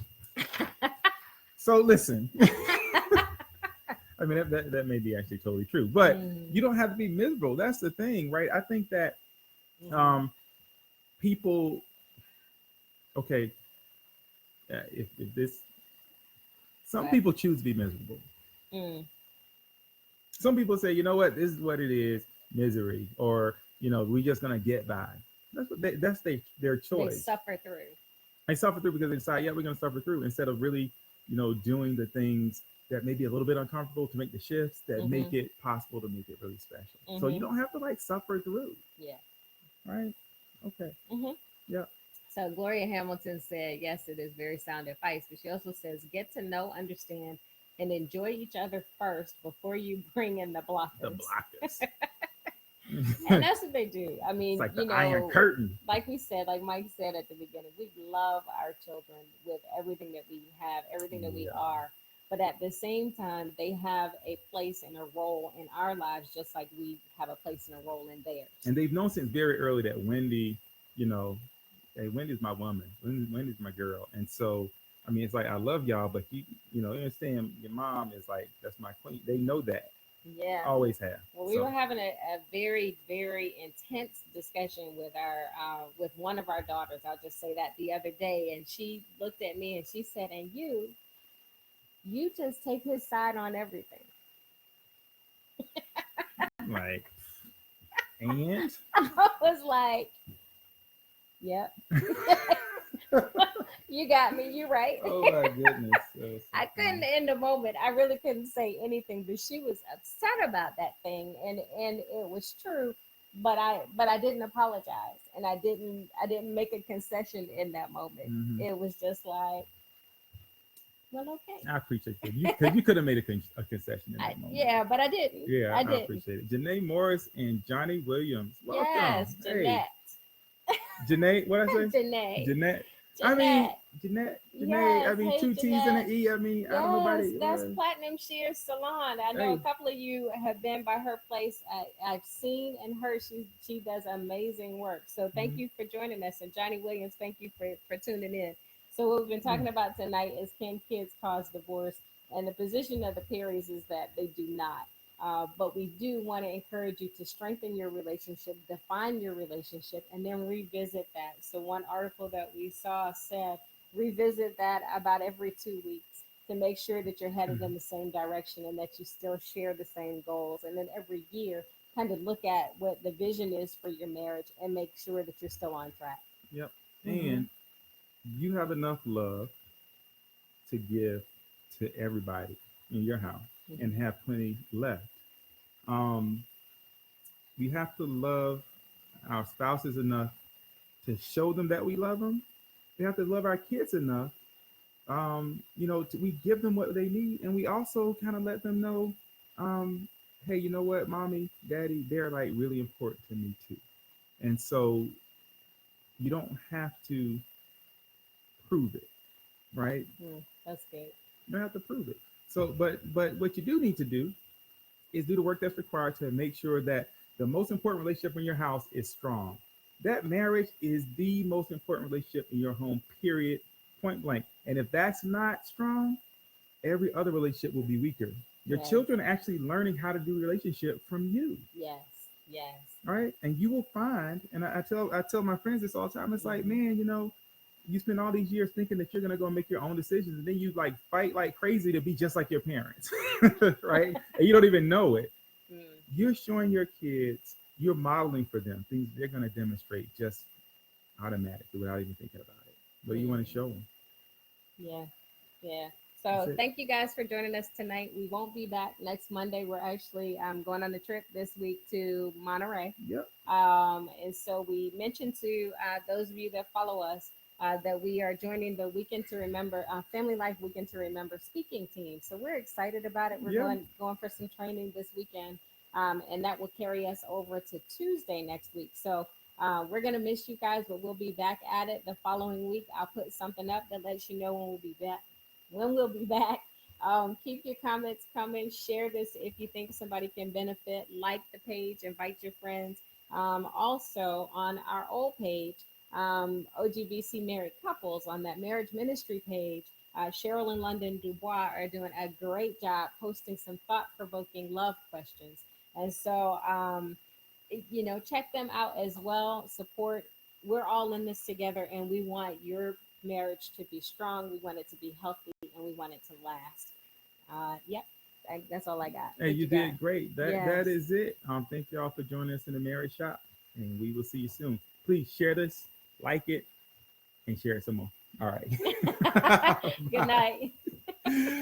S1: So listen, I mean that may be actually totally true, but
S2: Mm,
S1: you don't have to be miserable. That's the thing, right? I think that
S2: mhm.
S1: um, people, okay, if this, some
S2: But
S1: people choose to be miserable.
S2: mm,
S1: Some people say, you know what, this is what it is, misery, or you know, we just gonna get by. That's their
S2: they
S1: choice.
S2: suffer through.
S1: They suffer through because they decide, yeah, we're gonna suffer through instead of really, you know, doing the things that may be a little bit uncomfortable to make the shifts that
S2: Hmm.
S1: make it possible to make it really special. So you
S2: Hmm.
S1: don't have to like suffer through,
S2: Yeah.
S1: right? Okay.
S2: Hmm.
S1: Yeah.
S2: So Gloria Hamilton said, yes, it is very sound advice, but she also says, get to know, understand, and enjoy each other first before you bring in the
S1: The
S2: blockers.
S1: blockers.
S2: And that's what they do. I
S1: It's
S2: mean,
S1: like the Iron Curtain.
S2: like we said, like Mike said at the beginning, we love our children with everything that we have, everything that we
S1: Yeah.
S2: are. But at the same time, they have a place and a role in our lives, just like we have a place and a role in theirs.
S1: And they've known since very early that Wendy, you know, hey, Wendy's my woman. Wendy's my girl. And so, I mean, it's like I love y'all, but you know, you understand your mom is like that's my queen. They know that,
S2: Yeah.
S1: always have.
S2: Well, we were
S1: So
S2: having a very, very intense discussion with our with one of our daughters. I'll just say that the other day, and she looked at me and she said, "And you just take his side on everything."
S1: like, and
S2: I was like, "Yep, you got me. You right."
S1: oh my goodness, so
S2: I couldn't in the moment. I really couldn't say anything, but she was upset about that thing, and it was true. But I didn't apologize, and I didn't make a concession in that moment.
S1: hmm
S2: It was just like, well, okay.
S1: I appreciate that. You could have made a concession in that moment.
S2: Yeah, but I didn't.
S1: Yeah,
S2: I
S1: I
S2: didn't.
S1: appreciate it. Janae Morris and Johnny Williams, welcome.
S2: Yes,
S1: Hey,
S2: Jeanette.
S1: Janae, what I say?
S2: Janae.
S1: Jeanette. I mean,
S2: Jeanette.
S1: Jeanette. I
S2: Yes,
S1: mean,
S2: hey
S1: two T's and
S2: Jeanette.
S1: an E. I mean, I don't know about
S2: Yes,
S1: it.
S2: that's Platinum Shears Salon. I know a
S1: Hey,
S2: couple of you have been by her place. I've seen and heard she does amazing work. So thank
S1: mhm,
S2: you for joining us. And Johnny Williams, thank you for tuning in. So what we've been
S1: mm,
S2: talking about tonight is can kids cause divorce? And the position of the Perrys is that they do not. But we do want to encourage you to strengthen your relationship, define your relationship, and then revisit that. So one article that we saw said revisit that about every 2 weeks to make sure that you're headed
S1: mm.
S2: in the same direction and that you still share the same goals. And then every year, kind of look at what the vision is for your marriage and make sure that you're still on track.
S1: Yep.
S2: Mm-hmm.
S1: And you have enough love to give to everybody in your house and
S2: Mm-hmm.
S1: have plenty left. Um, we have to love our spouses enough to show them that we love them. We have to love our kids enough. We give them what they need, and we also kind of let them know, um, hey, you know what, mommy, daddy, they're like really important to me too. And so you don't have to prove it, right?
S2: That's good.
S1: You don't have to prove it. So, but what you do need to do is do the work that's required to make sure that the most important relationship in your house is strong. That marriage is the most important relationship in your home, period, point blank. And if that's not strong, every other relationship will be weaker. Your
S2: Yes,
S1: children are actually learning how to do relationship from you,
S2: yes, yes.
S1: right? And you will find, and I tell my friends this all the time. It's like,
S2: Mm-hmm.
S1: man, you spend all these years thinking that you're gonna go make your own decisions, and then you like fight like crazy to be just like your parents, right? And you don't even know it.
S2: Mm,
S1: You're showing your kids, you're modeling for them things they're gonna demonstrate just automatically without even thinking about it. But you want to
S2: mm.
S1: show them.
S2: Yeah, yeah.
S1: That's
S2: So
S1: it.
S2: thank you guys for joining us tonight. We won't be back next Monday. We're actually going on a trip this week to Monterey.
S1: Yep.
S2: And so we mentioned to those of you that follow us that we are joining the Weekend to Remember, Family Life Weekend to Remember speaking team. So we're excited about it. We're
S1: Yeah.
S2: going for some training this weekend, and that will carry us over to Tuesday next week. So we're gonna miss you guys, but we'll be back at it the following week. I'll put something up that lets you know when we'll be back. When we'll be back. Keep your comments coming. Share this if you think somebody can benefit. Like the page. Invite your friends. Also, on our old page, OGBC Married Couples, on that marriage ministry page, Cheryl and London Dubois are doing a great job posting some thought provoking love questions. And so, check them out as well. Support. We're all in this together, and we want your marriage to be strong. We want it to be healthy, and we want it to last. Yep, that's all I got.
S1: Hey,
S2: What
S1: you
S2: you got?
S1: did great. That
S2: Yes.
S1: that is it. Thank y'all for joining us in the marriage shop, and we will see you soon. Please share this, like it, and share it some more. All right.
S2: Good night.
S1: Bye.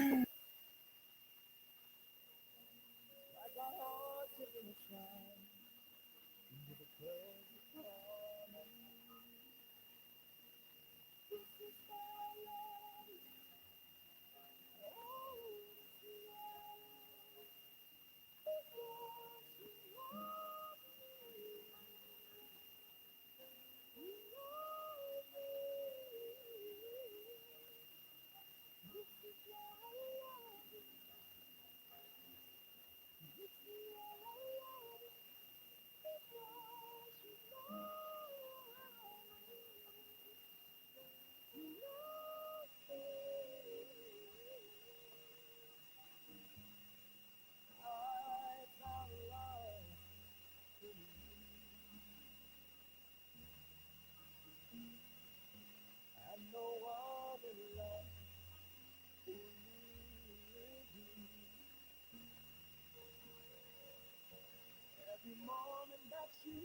S1: Every morning that you